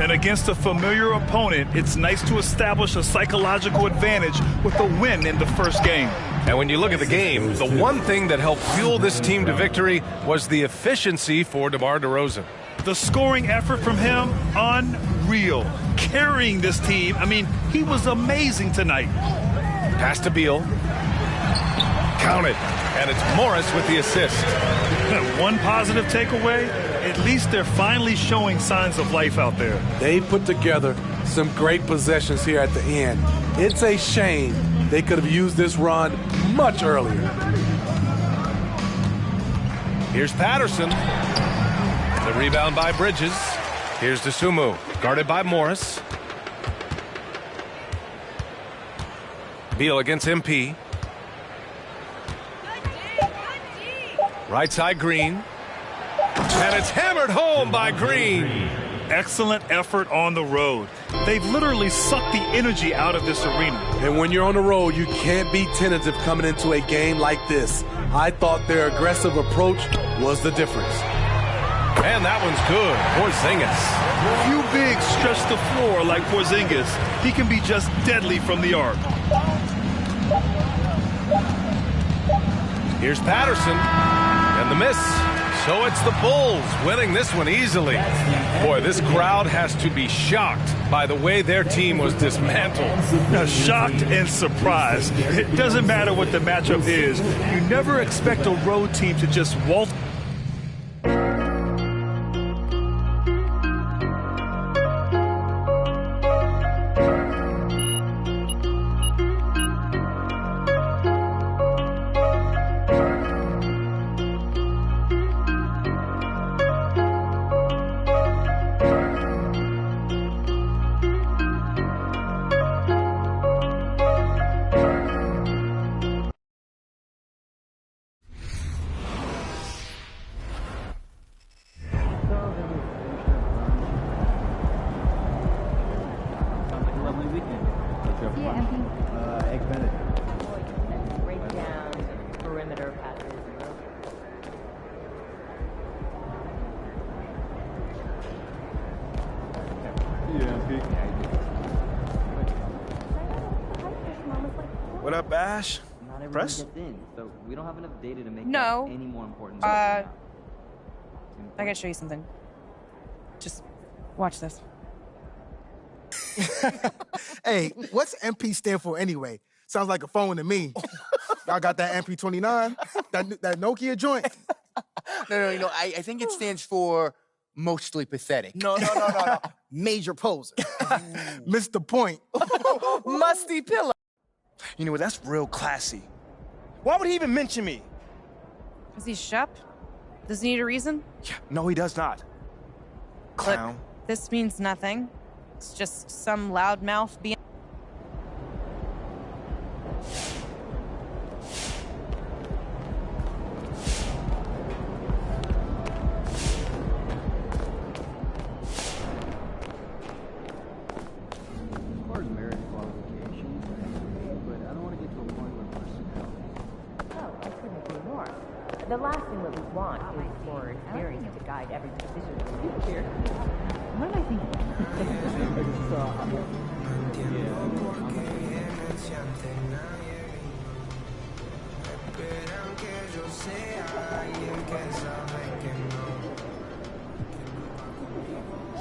Speaker 10: And against a familiar opponent, it's nice to establish a psychological advantage with a win in the first game.
Speaker 8: And when you look at the game, the one thing that helped fuel this team to victory was the efficiency for DeMar DeRozan.
Speaker 10: The scoring effort from him, unreal. Carrying this team, I mean, he was amazing tonight.
Speaker 8: Pass to Beal. Count it. And it's Morris with the assist.
Speaker 10: One positive takeaway, at least they're finally showing signs of life out there.
Speaker 9: They put together some great possessions here at the end. It's a shame they could have used this run much earlier.
Speaker 8: Here's Patterson. The rebound by Bridges. Here's DeSumo, guarded by Morris. Beal against MP. Right side, Green. And it's hammered home by Green.
Speaker 10: Excellent effort on the road. They've literally sucked the energy out of this arena.
Speaker 9: And when you're on the road, you can't be tentative coming into a game like this. I thought their aggressive approach was the difference.
Speaker 8: And that one's good. Porzingis.
Speaker 10: Few bigs stretch the floor like Porzingis. He can be just deadly from the arc.
Speaker 8: Here's Patterson. And the miss. So it's the Bulls winning this one easily. Boy, this crowd has to be shocked by the way their team was dismantled.
Speaker 10: Now, shocked and surprised. It doesn't matter what the matchup is. You never expect a road team to just waltz.
Speaker 6: What up, Ash?
Speaker 13: Not everyone
Speaker 6: Press?
Speaker 13: gets in, so we don't have enough data to make
Speaker 14: No.
Speaker 13: that any more important.
Speaker 14: I gotta show you something. Just watch this.
Speaker 15: Hey, what's MP stand for anyway? Sounds like a phone to me. Y'all got that MP29? That Nokia joint?
Speaker 16: No. I think it stands for mostly pathetic.
Speaker 15: No. Major poser. Missed the point.
Speaker 16: Musty pillow.
Speaker 6: You know what? That's real classy. Why would he even mention me?
Speaker 14: Is he Shep? Does he need a reason?
Speaker 6: Yeah, no, he does not. Clown.
Speaker 14: Look, this means nothing. It's just some loudmouth being...
Speaker 17: The last thing that we want is for experience to guide every decision we make here. What am I thinking?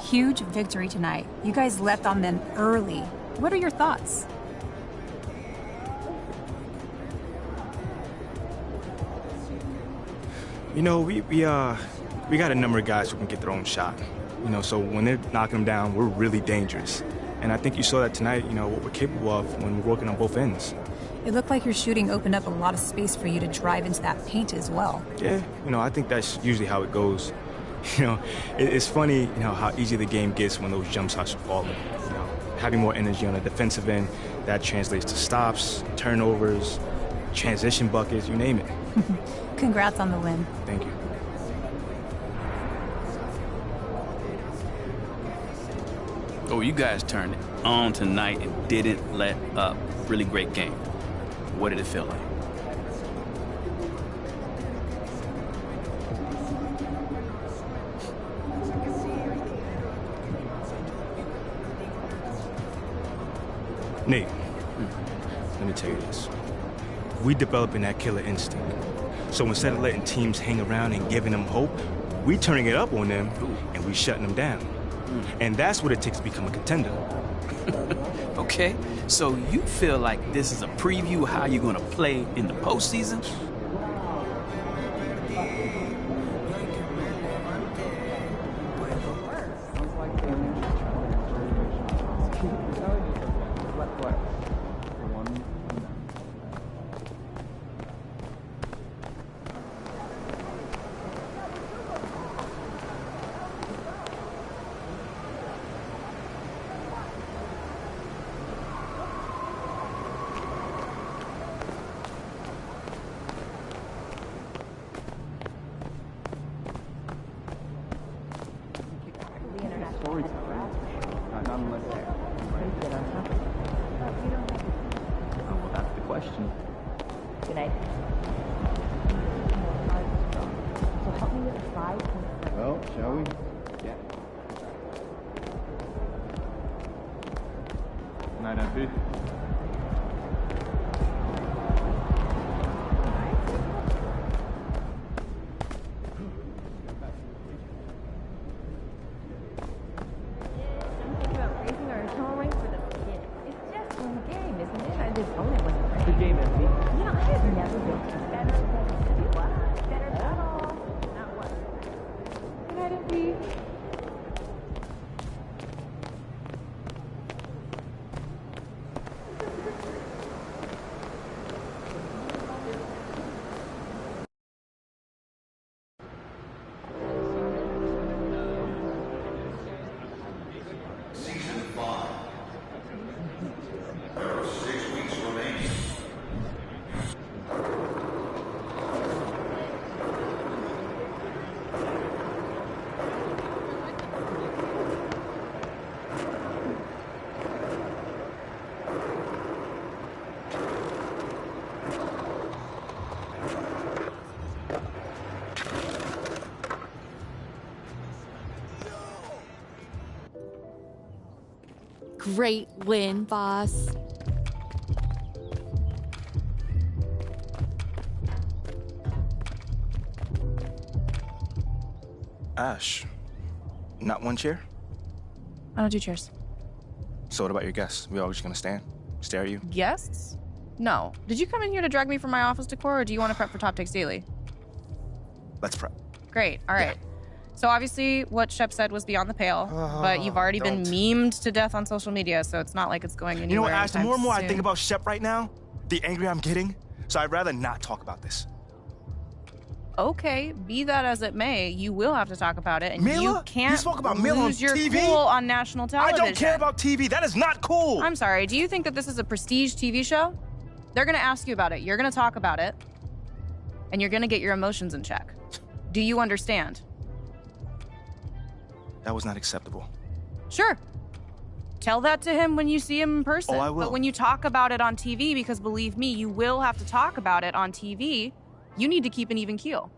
Speaker 18: Huge victory tonight. You guys left on them early. What are your thoughts?
Speaker 19: You know, we got a number of guys who can get their own shot. You know, so when they're knocking them down, we're really dangerous. And I think you saw that tonight, you know, what we're capable of when we're working on both ends.
Speaker 18: It looked like your shooting opened up a lot of space for you to drive into that paint as well.
Speaker 19: Yeah, you know, I think that's usually how it goes. You know, it's funny, you know, how easy the game gets when those jump shots are falling. You know, having more energy on the defensive end, that translates to stops, turnovers, transition buckets, you name it.
Speaker 18: Congrats on the win.
Speaker 19: Thank you.
Speaker 20: Oh, you guys turned it on tonight and didn't let up. Really great game. What did it feel like?
Speaker 19: Nate, let me tell you this. We developing that killer instinct. So instead of letting teams hang around and giving them hope, we turning it up on them and we shutting them down. And that's what it takes to become a contender.
Speaker 20: Okay, so you feel like this is a preview of how you're going to play in the postseason?
Speaker 17: Good night. So help me with the slides.
Speaker 21: Well, shall we?
Speaker 17: Yeah.
Speaker 21: Night, R.i.P.
Speaker 22: Great win, boss.
Speaker 19: Ash, not one chair?
Speaker 14: I don't do cheers.
Speaker 19: So what about your guests? We all just gonna stand, stare at you?
Speaker 14: Guests? No. Did you come in here to drag me from my office decor, or do you want to prep for Top Takes Daily?
Speaker 19: Let's prep.
Speaker 14: Great. All right. So obviously what Shep said was beyond the pale, but you've already been memed to death on social media, so it's not like it's going anywhere.
Speaker 19: You know what, Ash, the more and more I
Speaker 14: soon.
Speaker 19: think about Shep right now, the angrier I'm getting, so I'd rather not talk about this.
Speaker 14: Okay, be that as it may, you will have to talk about it, and
Speaker 19: Mila?
Speaker 14: you can't
Speaker 19: You spoke about Mila on
Speaker 14: lose your
Speaker 19: TV?
Speaker 14: cool on national television.
Speaker 19: I don't care about TV. That is not cool.
Speaker 14: I'm sorry. Do you think that this is a prestige TV show? They're going to ask you about it. You're going to talk about it, and you're going to get your emotions in check. Do you understand?
Speaker 19: That was not acceptable.
Speaker 14: Sure. Tell that to him when you see him in person.
Speaker 19: Oh, I will.
Speaker 14: But when you talk about it on TV, because believe me, you will have to talk about it on TV, you need to keep an even keel.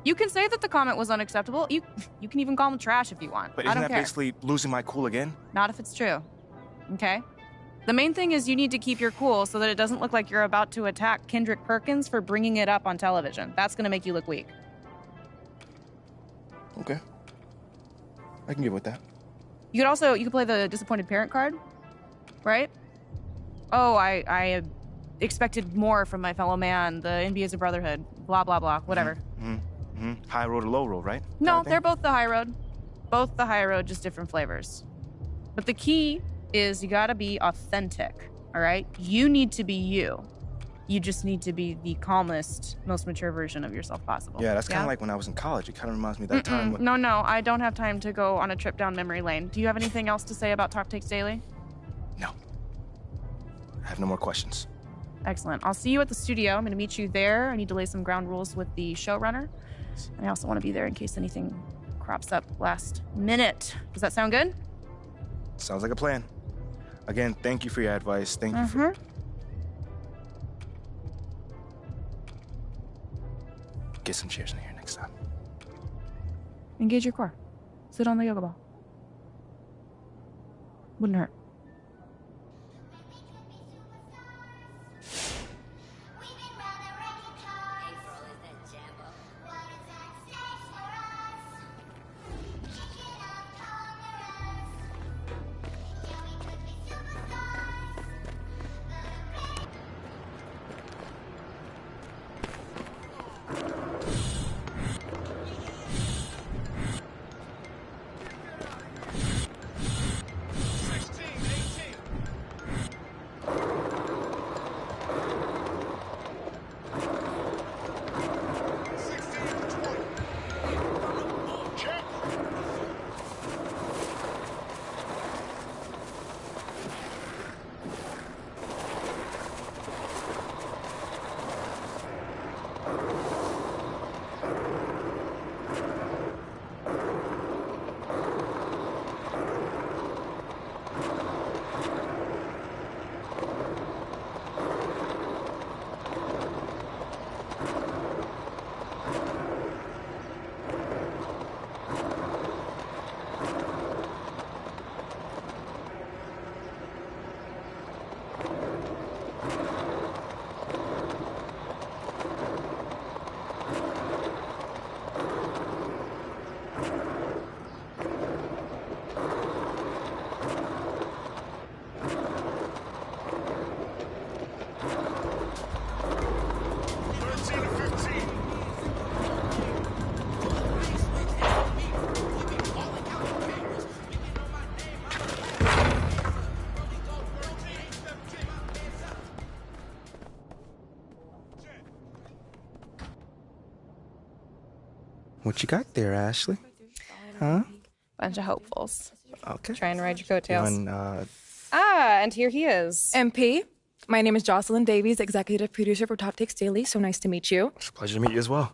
Speaker 14: You can say that the comment was unacceptable. You can even call him trash if you want.
Speaker 1: But
Speaker 14: I
Speaker 1: isn't
Speaker 14: don't
Speaker 1: that
Speaker 14: care.
Speaker 1: basically losing my cool again?
Speaker 14: Not if it's true. Okay? The main thing is you need to keep your cool so that it doesn't look like you're about to attack Kendrick Perkins for bringing it up on television. That's going to make you look weak.
Speaker 1: Okay. I can get with that.
Speaker 14: You could play the disappointed parent card, right? Oh, I expected more from my fellow man. The NBA is a brotherhood. Blah, blah, blah. Whatever.
Speaker 1: High road or low road, right?
Speaker 14: No, they're both the high road. Both the high road, just different flavors. But the key is you gotta be authentic, all right? You need to be you. You just need to be the calmest, most mature version of yourself possible.
Speaker 1: Yeah, that's kind of like when I was in college. It kind of reminds me of that time when...
Speaker 14: No, I don't have time to go on a trip down memory lane. Do you have anything else to say about Talk Takes Daily?
Speaker 1: No. I have no more questions.
Speaker 14: Excellent. I'll see you at the studio. I'm going to meet you there. I need to lay some ground rules with the showrunner. And I also want to be there in case anything crops up last minute. Does that sound good?
Speaker 1: Sounds like a plan. Again, thank you for your advice. Thank you for... Get some cheers in here next time.
Speaker 14: Engage your core. Sit on the yoga ball. Wouldn't hurt.
Speaker 1: What you got there, Ashley? Huh?
Speaker 14: Bunch of hopefuls.
Speaker 1: Okay.
Speaker 14: Trying to ride your coattails.
Speaker 1: And,
Speaker 14: and here he is.
Speaker 2: MP, my name is Jocelyn Davies, executive producer for Top Takes Daily. So nice to meet you.
Speaker 1: It's a pleasure to meet you as well.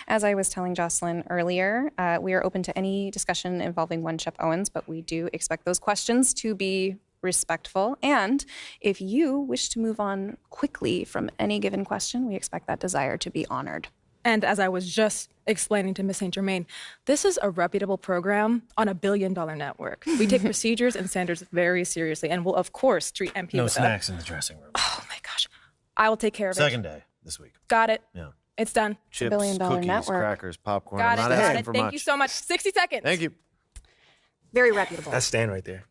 Speaker 14: As I was telling Jocelyn earlier, we are open to any discussion involving one Chef Owens, but we do expect those questions to be respectful. And if you wish to move on quickly from any given question, we expect that desire to be honored.
Speaker 2: And as I was just explaining to Ms. St. Germain, this is a reputable program on a billion-dollar network. We take procedures and standards very seriously and will, of course, treat MP
Speaker 23: No
Speaker 2: with
Speaker 23: snacks in the dressing room.
Speaker 2: Oh, my gosh. I will take care of it.
Speaker 23: Second day this week.
Speaker 2: Got it.
Speaker 23: Yeah.
Speaker 2: It's done.
Speaker 23: Chips,
Speaker 14: billion-dollar
Speaker 23: cookies,
Speaker 14: network.
Speaker 23: crackers, popcorn.
Speaker 2: Got
Speaker 23: I'm
Speaker 2: it.
Speaker 23: not
Speaker 2: Got
Speaker 23: asking
Speaker 2: it.
Speaker 23: for
Speaker 2: Thank
Speaker 23: much.
Speaker 2: you so much. 60 seconds.
Speaker 23: Thank you.
Speaker 2: Very reputable.
Speaker 1: That's Stan right there.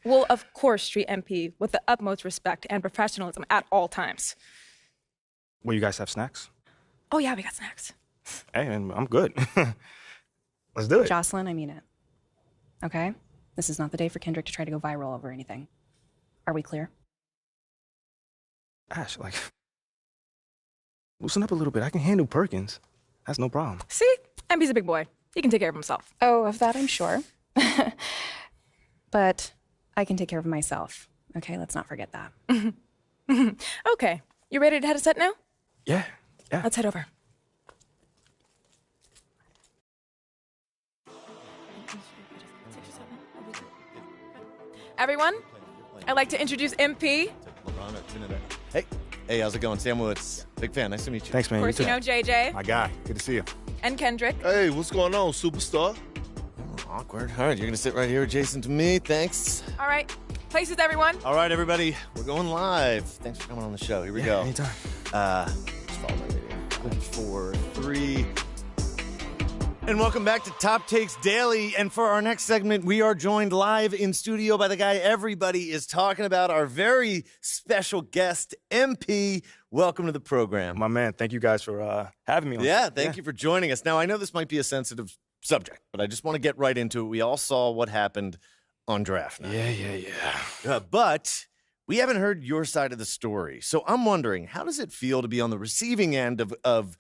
Speaker 2: Will, of course, treat MP with the utmost respect and professionalism at all times.
Speaker 1: Will you guys have snacks?
Speaker 2: Oh, yeah, we got snacks.
Speaker 1: Hey, man, I'm good. Let's do it.
Speaker 14: Jocelyn, I mean it. Okay? This is not the day for Kendrick to try to go viral over anything. Are we clear?
Speaker 1: Ash, loosen up a little bit. I can handle Perkins. That's no problem.
Speaker 2: See? MP's a big boy. He can take care of himself.
Speaker 14: Oh, of that I'm sure. But I can take care of myself. Okay, let's not forget that.
Speaker 2: Okay. You ready to head to set now?
Speaker 1: Yeah.
Speaker 2: Let's head over. Everyone, I'd like to introduce MP.
Speaker 24: Hey, how's it going? Sam Woods. Big fan. Nice to meet you.
Speaker 1: Thanks, man.
Speaker 2: Of course, you know JJ.
Speaker 24: My guy. Good to see you.
Speaker 2: And Kendrick.
Speaker 5: Hey, what's going on, superstar?
Speaker 23: Awkward. All right, you're going to sit right here adjacent to me. Thanks.
Speaker 2: All right. Places, everyone.
Speaker 23: All right, everybody. We're going live. Thanks for coming on the show. Here we go.
Speaker 1: Anytime.
Speaker 23: Let's follow my radio. 4, 3. And welcome back to Top Takes Daily. And for our next segment, we are joined live in studio by the guy everybody is talking about, our very special guest, MP. Welcome to the program.
Speaker 1: My man, thank you guys for having me on.
Speaker 23: Yeah, thank you for joining us. Now, I know this might be a sensitive subject, but I just want to get right into it. We all saw what happened on draft night.
Speaker 1: Yeah.
Speaker 23: But we haven't heard your side of the story. So I'm wondering, how does it feel to be on the receiving end of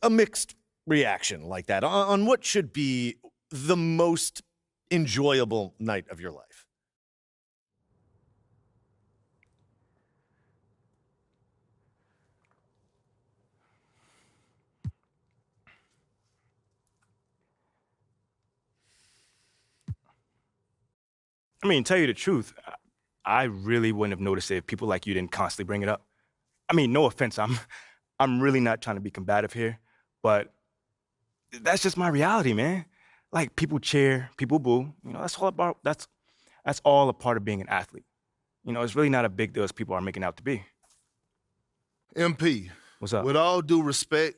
Speaker 23: a mixed reaction like that on what should be the most enjoyable night of your life?
Speaker 19: I mean, tell you the truth, I really wouldn't have noticed it if people like you didn't constantly bring it up. I mean, no offense, I'm really not trying to be combative here, but that's just my reality, man. Like, people cheer, people boo. You know, that's all a part of being an athlete. You know, it's really not a big deal as people are making out to be.
Speaker 5: MP.
Speaker 19: What's up?
Speaker 5: With all due respect,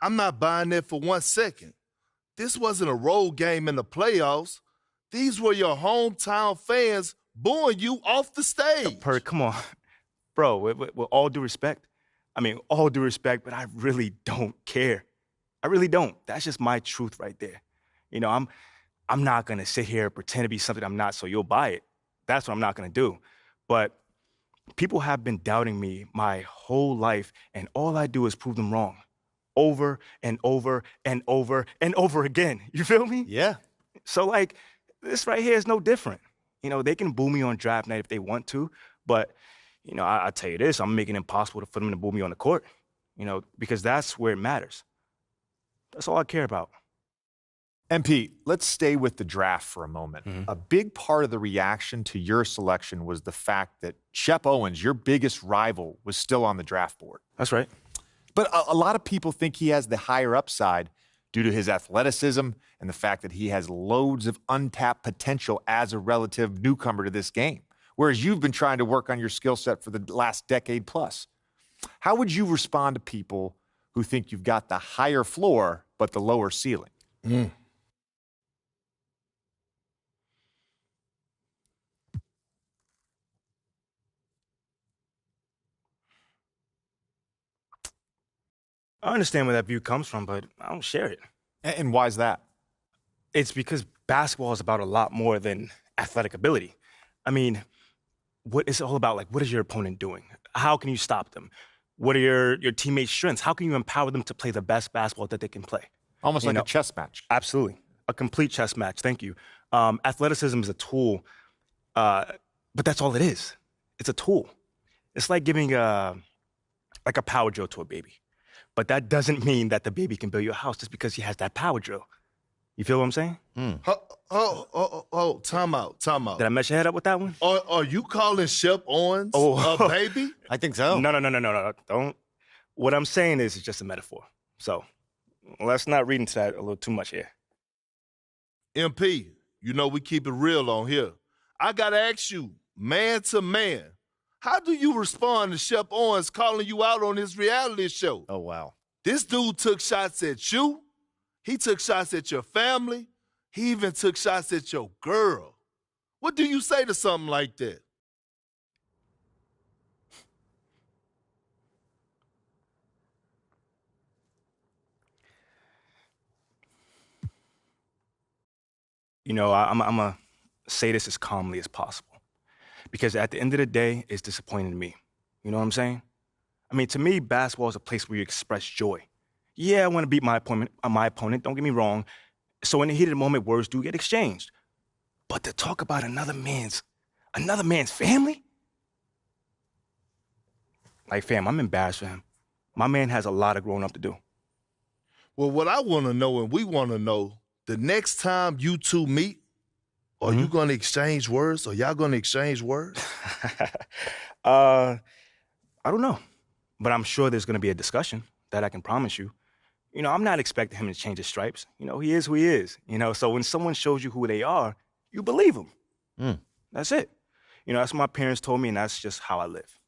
Speaker 5: I'm not buying that for 1 second. This wasn't a road game in the playoffs. These were your hometown fans booing you off the stage.
Speaker 19: Come on. Bro, with all due respect, all due respect, but I really don't care. I really don't. That's just my truth right there. You know, I'm not going to sit here and pretend to be something I'm not so you'll buy it. That's what I'm not going to do. But people have been doubting me my whole life, and all I do is prove them wrong over and over and over and over again. You feel me?
Speaker 23: Yeah.
Speaker 19: So, like, this right here is no different. You know, they can boo me on draft night if they want to, but, you know, I tell you this, I'm making it impossible for them to boo me on the court, you know, because that's where it matters. That's all I care about.
Speaker 3: MP, let's stay with the draft for a moment.
Speaker 23: Mm-hmm.
Speaker 3: A big part of the reaction to your selection was the fact that Shep Owens, your biggest rival, was still on the draft board.
Speaker 19: That's right.
Speaker 3: But a lot of people think he has the higher upside due to his athleticism and the fact that he has loads of untapped potential as a relative newcomer to this game, whereas you've been trying to work on your skill set for the last decade plus. How would you respond to people who think you've got the higher floor but the lower ceiling?
Speaker 19: I understand where that view comes from, but I don't share it.
Speaker 3: And why is that?
Speaker 19: It's because basketball is about a lot more than athletic ability. I mean, what it's all about, like, what is your opponent doing? How can you stop them? What are your teammates' strengths? How can you empower them to play the best basketball that they can play?
Speaker 3: Almost like a chess match.
Speaker 19: Absolutely. A complete chess match. Thank you. Athleticism is a tool, but that's all it is. It's a tool. It's like giving a power drill to a baby. But that doesn't mean that the baby can build you a house just because he has that power drill. You feel what I'm saying?
Speaker 5: Time out.
Speaker 19: Did I mess your head up with that one?
Speaker 5: Are you calling Shep Owens a baby?
Speaker 23: I think so.
Speaker 19: No. Don't. What I'm saying is it's just a metaphor. So let's not read into that a little too much here.
Speaker 5: MP, you know we keep it real on here. I got to ask you, man to man, how do you respond to Shep Owens calling you out on his reality show?
Speaker 23: Oh, wow.
Speaker 5: This dude took shots at you. He took shots at your family. He even took shots at your girl. What do you say to something like that?
Speaker 19: You know, I'm going to say this as calmly as possible. Because at the end of the day, it's disappointing to me. You know what I'm saying? I mean, to me, basketball is a place where you express joy. Yeah, I want to beat my opponent, don't get me wrong. So in the heat of the moment, words do get exchanged. But to talk about another man's family? Like, fam, I'm embarrassed for him. My man has a lot of growing up to do.
Speaker 5: Well, what I want to know, and we want to know, the next time you two meet, are you going to exchange words? Are y'all going to exchange words?
Speaker 19: I don't know. But I'm sure there's going to be a discussion, that I can promise you. I'm not expecting him to change his stripes. He is who he is. So when someone shows you who they are, you believe them. That's it. That's what my parents told me, and that's just how I live.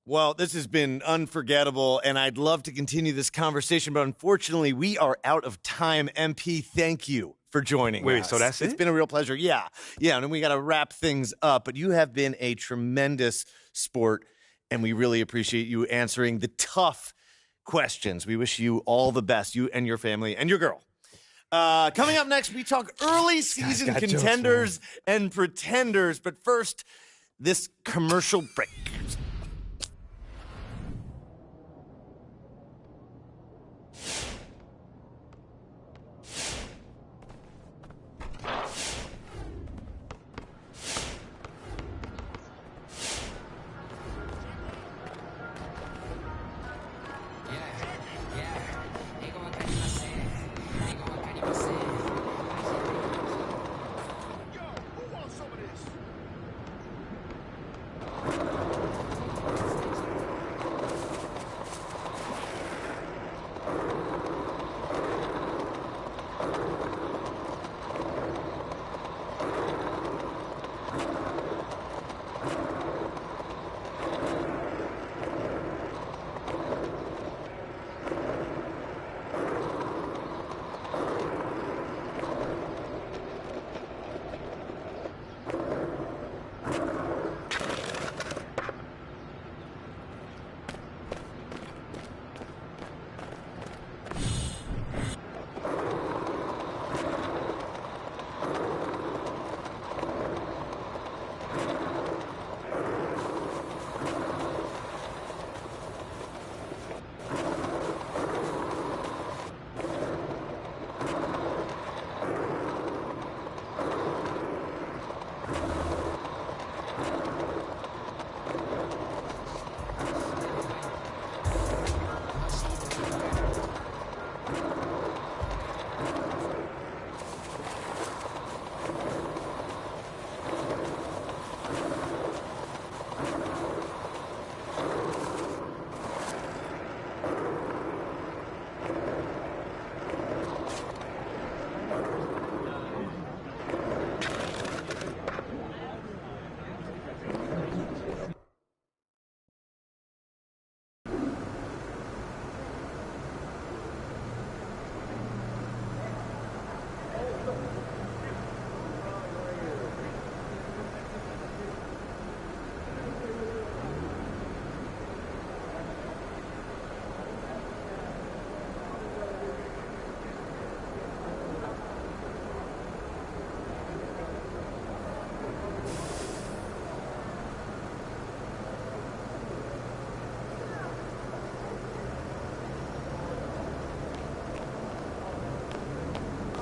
Speaker 23: Well, this has been unforgettable, and I'd love to continue this conversation, but unfortunately, we are out of time. MP, thank you for joining us.
Speaker 19: Wait, so that's it?
Speaker 23: It's been a real pleasure. Yeah, and then we got to wrap things up, but you have been a tremendous sport, and we really appreciate you answering the tough questions. We wish you all the best, you and your family and your girl. Coming up next, we talk early season contenders and pretenders, but first, this commercial break.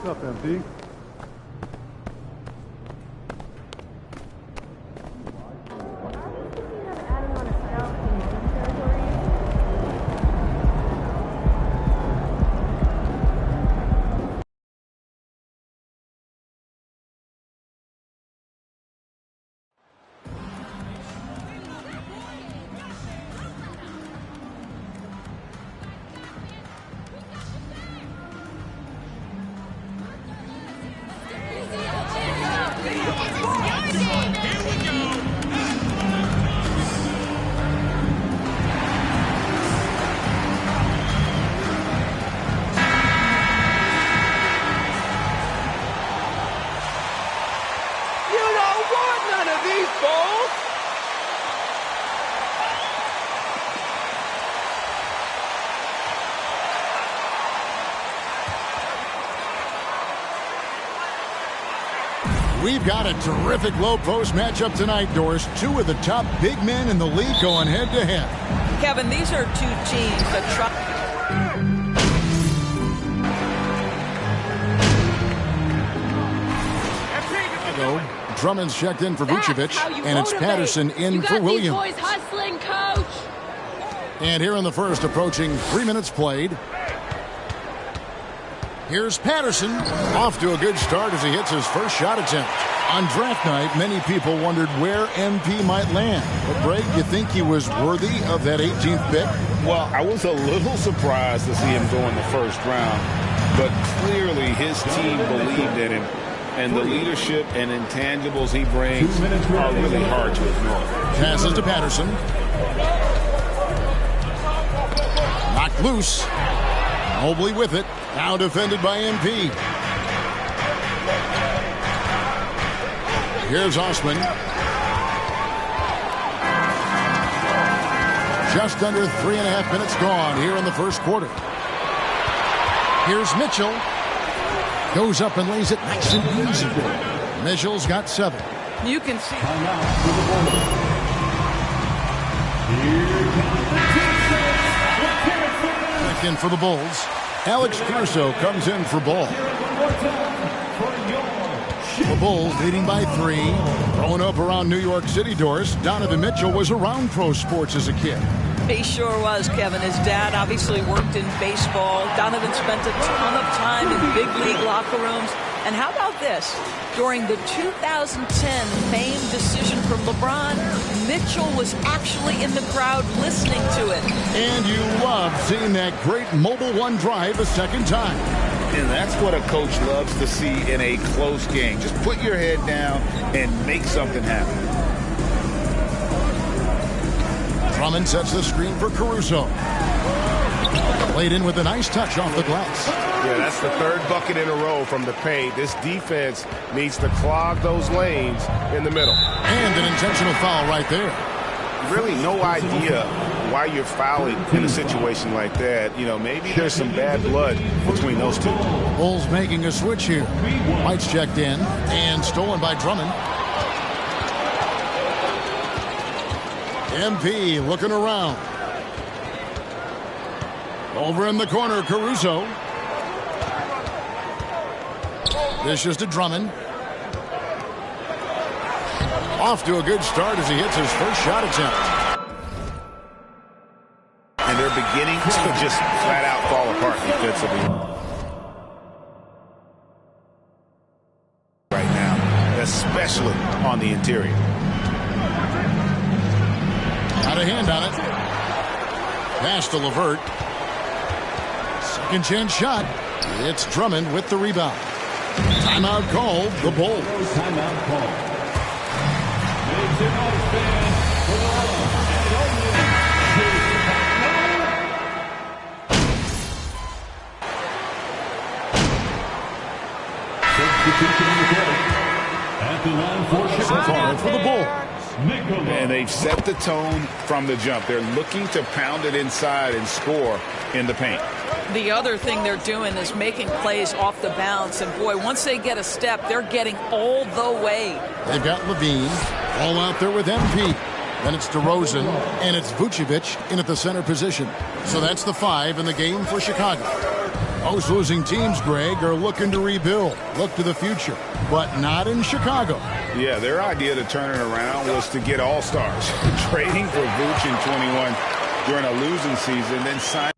Speaker 21: What's up, MP?
Speaker 7: We've got a terrific low post matchup tonight, Doris. Two of the top big men in the league going head-to-head.
Speaker 11: Kevin, these are two teams that try.
Speaker 7: Drummond's checked in for Vucevic, and it's Patterson in for Williams.
Speaker 22: Boys hustling, coach.
Speaker 7: And here in the first, approaching 3 minutes played. Here's Patterson. Off to a good start as he hits his first shot attempt. On draft night, many people wondered where MP might land. But, Greg, you think he was worthy of that 18th pick?
Speaker 4: Well, I was a little surprised to see him go in the first round. But clearly his team believed in him. And the leadership and intangibles he brings are really hard to ignore.
Speaker 7: Passes to Patterson. Knocked loose. Mobley with it. Now defended by MP. Here's Osman. Just under 3.5 minutes gone here in the first quarter. Here's Mitchell. Goes up and lays it nice and easy. Mitchell's got 7.
Speaker 11: You can see.
Speaker 7: Back in for the Bulls. Alex Caruso comes in for ball. The Bulls leading by 3. Growing up around New York City, Doris, Donovan Mitchell was around pro sports as a kid.
Speaker 11: He sure was, Kevin. His dad obviously worked in baseball. Donovan spent a ton of time in big league locker rooms. And how about this? During the 2010 famed decision from LeBron, Mitchell was actually in the crowd listening to it.
Speaker 7: And you love seeing that great Mobile One drive a second time.
Speaker 4: And that's what a coach loves to see in a close game. Just put your head down and make something happen.
Speaker 7: Drummond sets the screen for Caruso. Played in with a nice touch off the glass.
Speaker 9: Yeah, that's the 3rd bucket in a row from the paint. This defense needs to clog those lanes in the middle.
Speaker 7: And an intentional foul right there.
Speaker 9: Really no idea why you're fouling in a situation like that. You know, maybe there's some bad blood between those two.
Speaker 7: Bulls making a switch here. White's checked in and stolen by Drummond. MP looking around. Over in the corner, Caruso. Dishes to Drummond. Off to a good start as he hits his first shot attempt.
Speaker 9: And they're beginning to just flat out fall apart defensively right now, especially on the interior.
Speaker 7: Got a hand on it. Pass to LeVert. Second chance shot. It's Drummond with the rebound. Timeout called, the Bulls.
Speaker 21: Timeout called. At the line for Chicago
Speaker 7: for the Bulls.
Speaker 4: And they've set the tone from the jump. They're looking to pound it inside and score in the paint.
Speaker 11: The other thing they're doing is making plays off the bounce. And, boy, once they get a step, they're getting all the way.
Speaker 7: They've got Levine all out there with MP. Then it's DeRozan, and it's Vucevic in at the center position. So that's the 5 in the game for Chicago. Most losing teams, Greg, are looking to rebuild, look to the future, but not in Chicago.
Speaker 4: Yeah, their idea to turn it around was to get all-stars. Trading for Vuce in 21 during a losing season, then signing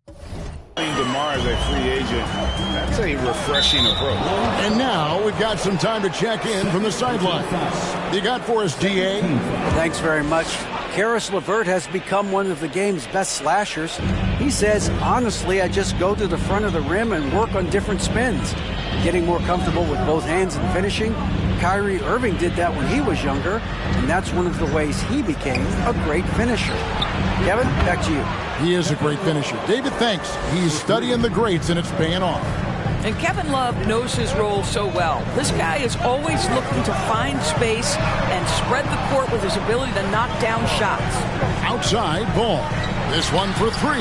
Speaker 4: DeMar as a free agent. That's a refreshing approach.
Speaker 7: And now we've got some time to check in from the sideline. You got for us, DA?
Speaker 12: Thanks very much. Karis LeVert has become one of the game's best slashers. He says, honestly, I just go to the front of the rim and work on different spins. Getting more comfortable with both hands and finishing. Kyrie Irving did that when he was younger, and that's one of the ways he became a great finisher. Kevin, back to you.
Speaker 7: He is a great finisher. David, thanks. He's studying the greats, and it's paying off.
Speaker 11: And Kevin Love knows his role so well. This guy is always looking to find space and spread the court with his ability to knock down shots.
Speaker 7: Outside ball. This one for 3.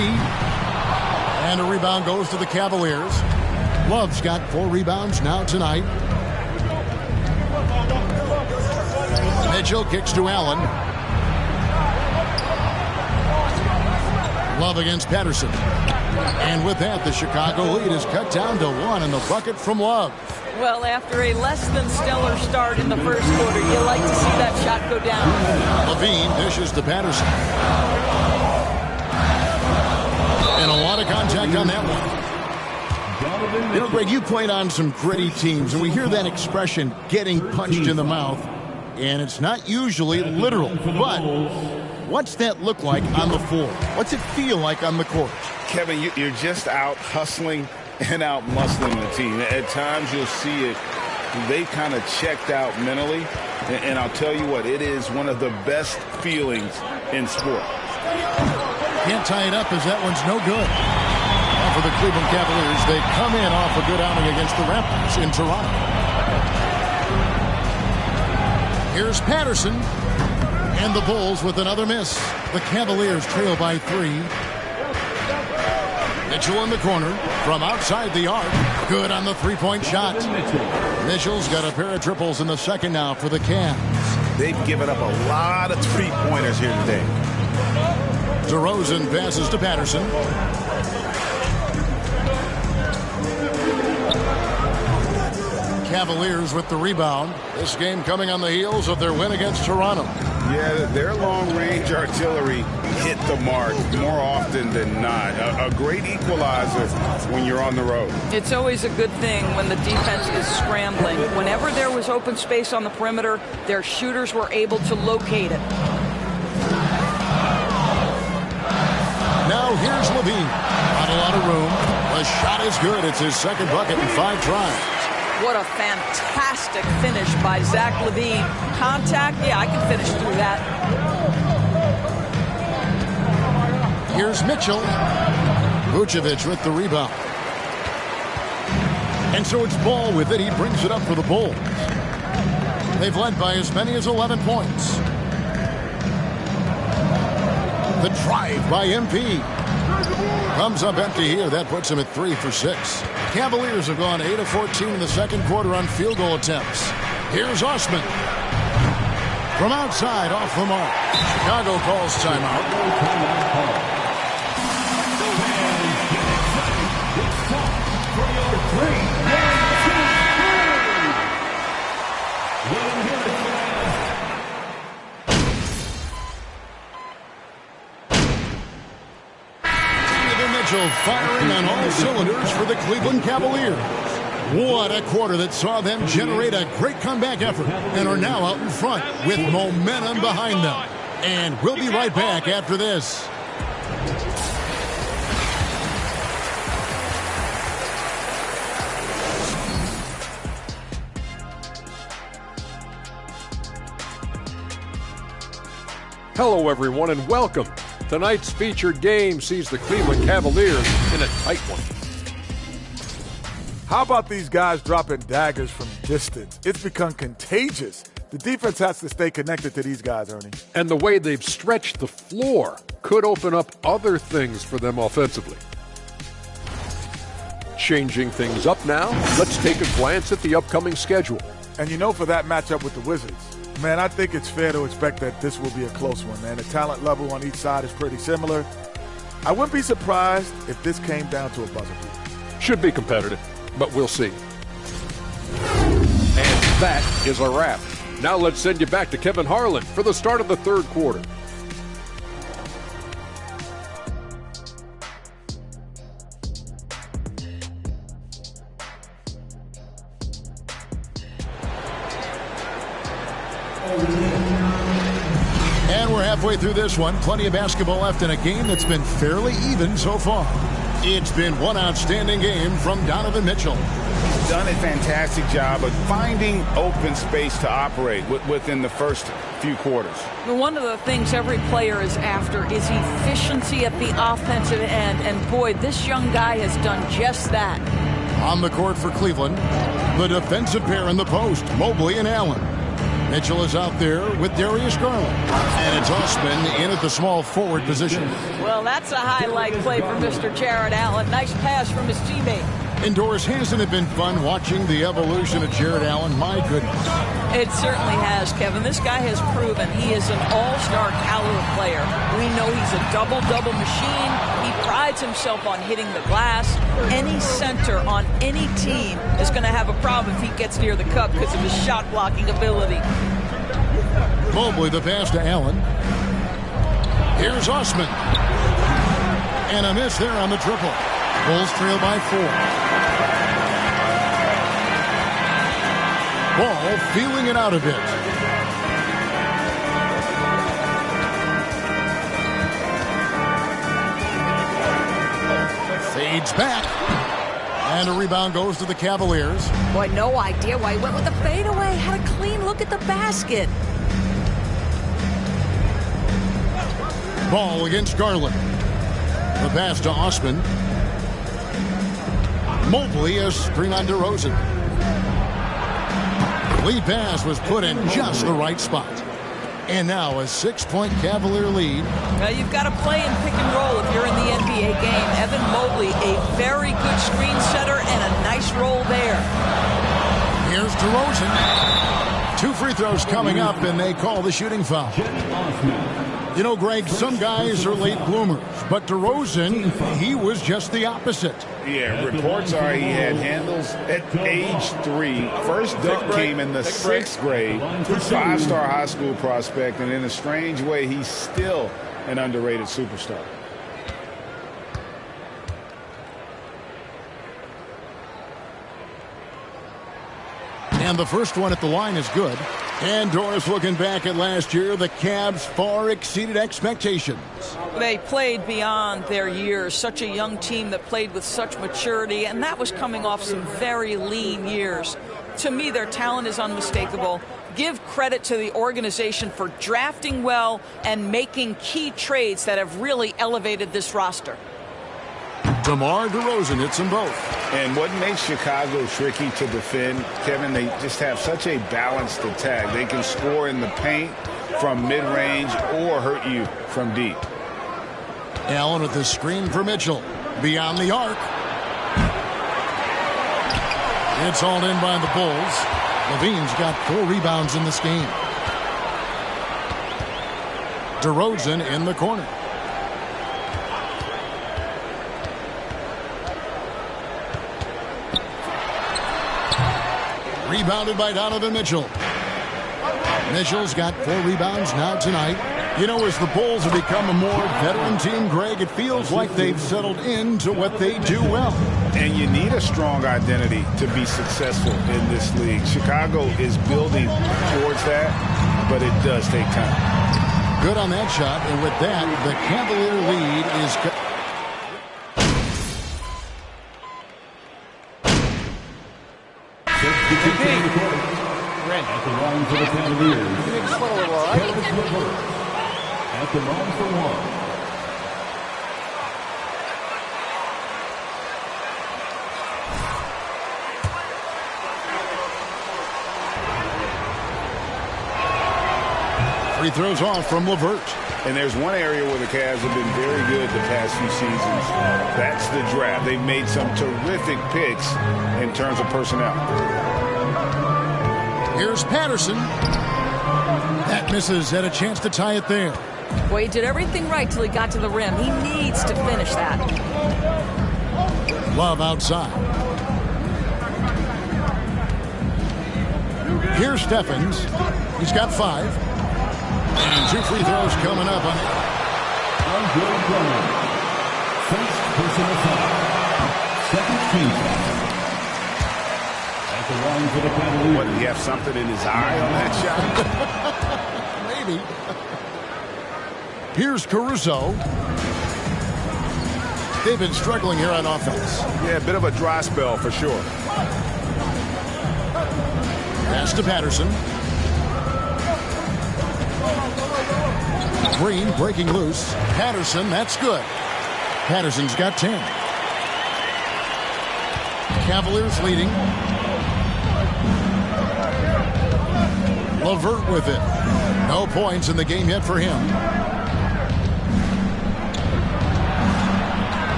Speaker 7: And a rebound goes to the Cavaliers. Love's got 4 rebounds now tonight. Mitchell kicks to Allen. Love against Patterson. And with that, the Chicago lead is cut down to 1 in the bucket from Love.
Speaker 11: Well, after a less than stellar start in the first quarter, you like to see that shot go down.
Speaker 7: Levine dishes to Patterson. And a lot of contact on that one. You know, Greg, you played on some gritty teams, and we hear that expression, getting punched in the mouth, and it's not usually literal. But what's that look like on the floor? What's it feel like on the court?
Speaker 9: Kevin, you're just out hustling and out muscling the team. At times you'll see it. They kind of checked out mentally, and I'll tell you what, it is one of the best feelings in sport.
Speaker 7: Can't tie it up as that one's no good. Now for the Cleveland Cavaliers, they come in off a good outing against the Raptors in Toronto. Here's Patterson, and the Bulls with another miss. The Cavaliers trail by 3. Mitchell in the corner from outside the arc. Good on the three-point shot. Mitchell's got a pair of triples in the second now for the Cavs.
Speaker 9: They've given up a lot of three-pointers here today.
Speaker 7: DeRozan passes to Patterson. Cavaliers with the rebound. This game coming on the heels of their win against Toronto.
Speaker 9: Yeah, their long-range artillery hit the mark more often than not. A great equalizer when you're on the road.
Speaker 11: It's always a good thing when the defense is scrambling. Whenever there was open space on the perimeter, their shooters were able to locate it.
Speaker 7: Now here's Levine. Not a lot of room. The shot is good. It's his second bucket in 5 tries.
Speaker 11: What a fantastic finish by Zach LaVine. Contact, yeah, I can finish through that.
Speaker 7: Here's Mitchell. Vucevic with the rebound. And so it's Ball with it. He brings it up for the Bulls. They've led by as many as 11 points. The drive by MP. Comes up empty here. That puts him at 3 for 6. Cavaliers have gone 8 of 14 in the second quarter on field goal attempts. Here's Osman. From outside, off the mark. Chicago calls timeout. Firing on all cylinders for the Cleveland Cavaliers. What a quarter that saw them generate a great comeback effort and are now out in front with momentum behind them. And we'll be right back after this.
Speaker 8: Hello, everyone, and welcome. Tonight's featured game sees the Cleveland Cavaliers in a tight one.
Speaker 10: How about these guys dropping daggers from distance? It's become contagious. The defense has to stay connected to these guys, Ernie.
Speaker 8: And the way they've stretched the floor could open up other things for them offensively. Changing things up now, let's take a glance at the upcoming schedule.
Speaker 10: And you know, for that matchup with the Wizards, man, I think it's fair to expect that this will be a close one, man. The talent level on each side is pretty similar. I wouldn't be surprised if this came down to a buzzer beat.
Speaker 8: Should be competitive, but we'll see. And that is a wrap. Now let's send you back to Kevin Harlan for the start of the third quarter.
Speaker 7: And we're halfway through this one. Plenty of basketball left in a game that's been fairly even so far. It's been one outstanding game from Donovan Mitchell.
Speaker 9: He's done a fantastic job of finding open space to operate within the first few quarters.
Speaker 11: One of the things every player is after is efficiency at the offensive end. And boy, this young guy has done just that.
Speaker 7: On the court for Cleveland, the defensive pair in the post, Mobley and Allen. Mitchell is out there with Darius Garland. And it's Osman in at the small forward position.
Speaker 11: Well, that's a highlight play for Mr. Jared Allen. Nice pass from his teammate.
Speaker 7: Indoors, hasn't it been fun watching the evolution of Jared Allen? My goodness.
Speaker 11: It certainly has, Kevin. This guy has proven he is an all-star caliber player. We know he's a double-double machine. He prides himself on hitting the glass. Any center on any team is going to have a problem if he gets near the cup because of his shot-blocking ability.
Speaker 7: Mobley the pass to Allen. Here's Osman. And a miss there on the triple. Bulls trail by 4. Ball feeling it out a bit. Fades back. And a rebound goes to the Cavaliers.
Speaker 11: Boy, no idea why he went with the fadeaway. Had a clean look at the basket.
Speaker 7: Ball against Garland. The pass to Osman. Mobley a screen on DeRozan. Lead pass was put in just the right spot. And now a 6-point Cavalier lead.
Speaker 11: Well, you've got to play in pick and roll if you're in the NBA game. Evan Mobley, a very good screen setter and a nice roll there.
Speaker 7: Here's DeRozan. 2 free throws coming up, and they call the shooting foul. You know, Greg, some guys are late bloomers, but DeRozan, he was just the opposite.
Speaker 9: Yeah, reports are he had handles at age 3. First dunk came in the 6th grade. 5-star high school prospect, and in a strange way, he's still an underrated superstar.
Speaker 7: And the first one at the line is good. And Doris, looking back at last year, the Cavs far exceeded expectations.
Speaker 11: They played beyond their years. Such a young team that played with such maturity, and that was coming off some very lean years. To me, their talent is unmistakable. Give credit to the organization for drafting well and making key trades that have really elevated this roster.
Speaker 7: DeMar DeRozan hits them both.
Speaker 9: And what makes Chicago tricky to defend, Kevin, they just have such a balanced attack. They can score in the paint from mid-range or hurt you from deep.
Speaker 7: Allen with the screen for Mitchell. Beyond the arc. It's hauled in by the Bulls. Levine's got 4 rebounds in this game. DeRozan in the corner. Rebounded by Donovan Mitchell. Mitchell's got 4 rebounds now tonight. You know, as the Bulls have become a more veteran team, Greg, it feels like they've settled into what they do well.
Speaker 9: And you need a strong identity to be successful in this league. Chicago is building towards that, but it does take time.
Speaker 7: Good on that shot, and with that, the Cavalier lead is...
Speaker 21: At the line for the Cavaliers. At the line for 1.
Speaker 7: Free throws off from LeVert.
Speaker 9: And there's one area where the Cavs have been very good the past few seasons. That's the draft. They've made some terrific picks in terms of personnel.
Speaker 7: Here's Patterson. That misses. Had a chance to tie it there.
Speaker 11: Boy, he did everything right till he got to the rim. He needs to finish that.
Speaker 7: Love outside. Here's Steffens. He's got 5. And 2 free throws coming up.
Speaker 21: First personal foul. Second team foul. At the line for the Cavaliers.
Speaker 9: What, did he have something in his eye on that
Speaker 7: shot? Maybe. Here's Caruso. They've been struggling here on offense.
Speaker 9: Yeah, a bit of a dry spell for sure.
Speaker 7: Pass to Patterson. Green breaking loose. Patterson, that's good. Patterson's got 10. Cavaliers leading. LeVert with it. No points in the game yet for him.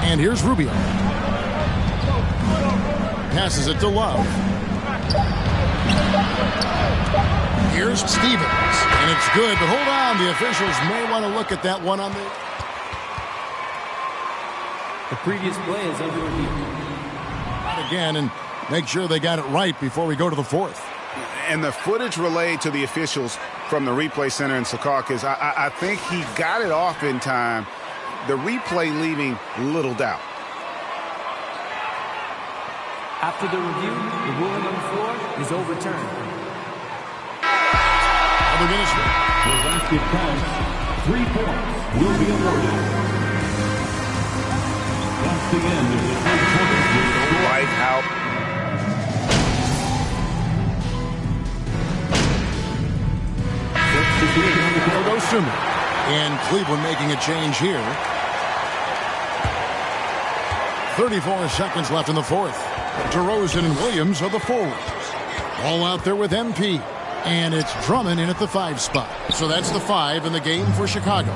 Speaker 7: And here's Rubio. Passes it to Love. Here's Stevens. And it's good, but hold on. The officials may want to look at that one on
Speaker 13: the previous play is under review.
Speaker 7: Again, and make sure they got it right before we go to the 4th.
Speaker 9: And the footage relayed to the officials from the replay center in Secaucus, I think he got it off in time. The replay leaving little doubt.
Speaker 13: After the review, the ruling on the floor is overturned.
Speaker 7: the minutes.
Speaker 21: The basket counts. 3 points will be awarded. That's the end of the third quarter.
Speaker 9: Like how
Speaker 7: There goes Summey. And Cleveland making a change here. 34 seconds left in the fourth. DeRozan and Williams are the forwards. All out there with MP. And it's Drummond in at the 5 spot. So that's the 5 in the game for Chicago.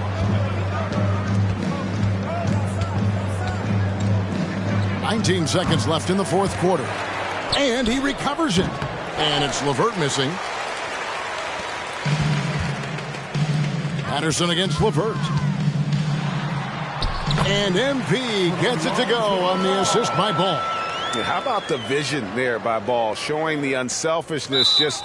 Speaker 7: $19 seconds left in the fourth quarter. And he recovers it. And it's LeVert missing. Patterson against LeVert. And MP gets it to go on the assist by Ball.
Speaker 9: How about the vision there by Ball, showing the unselfishness just...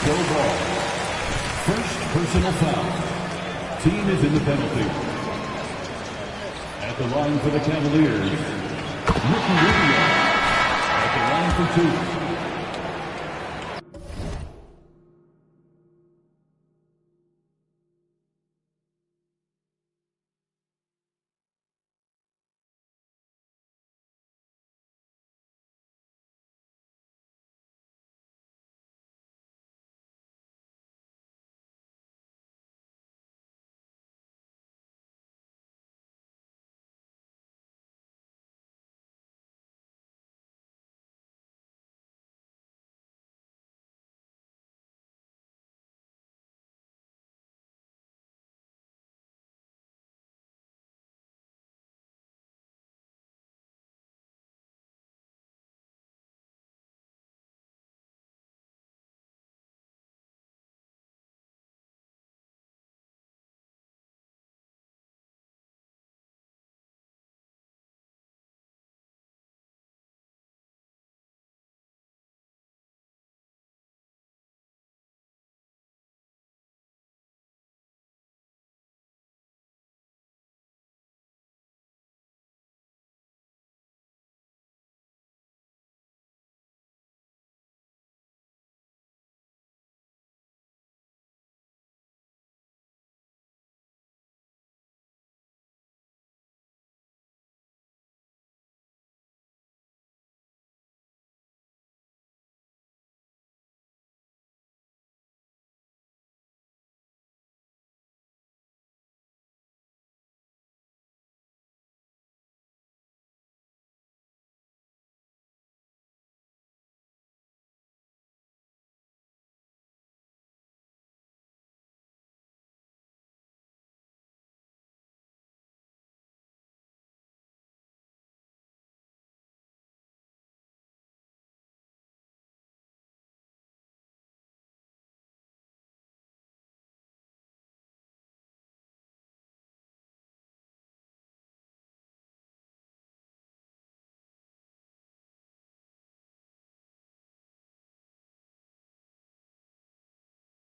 Speaker 21: Ball. First personal foul. Team is in the penalty. At the line for the Cavaliers, Ricky Rubio. At the line for 2.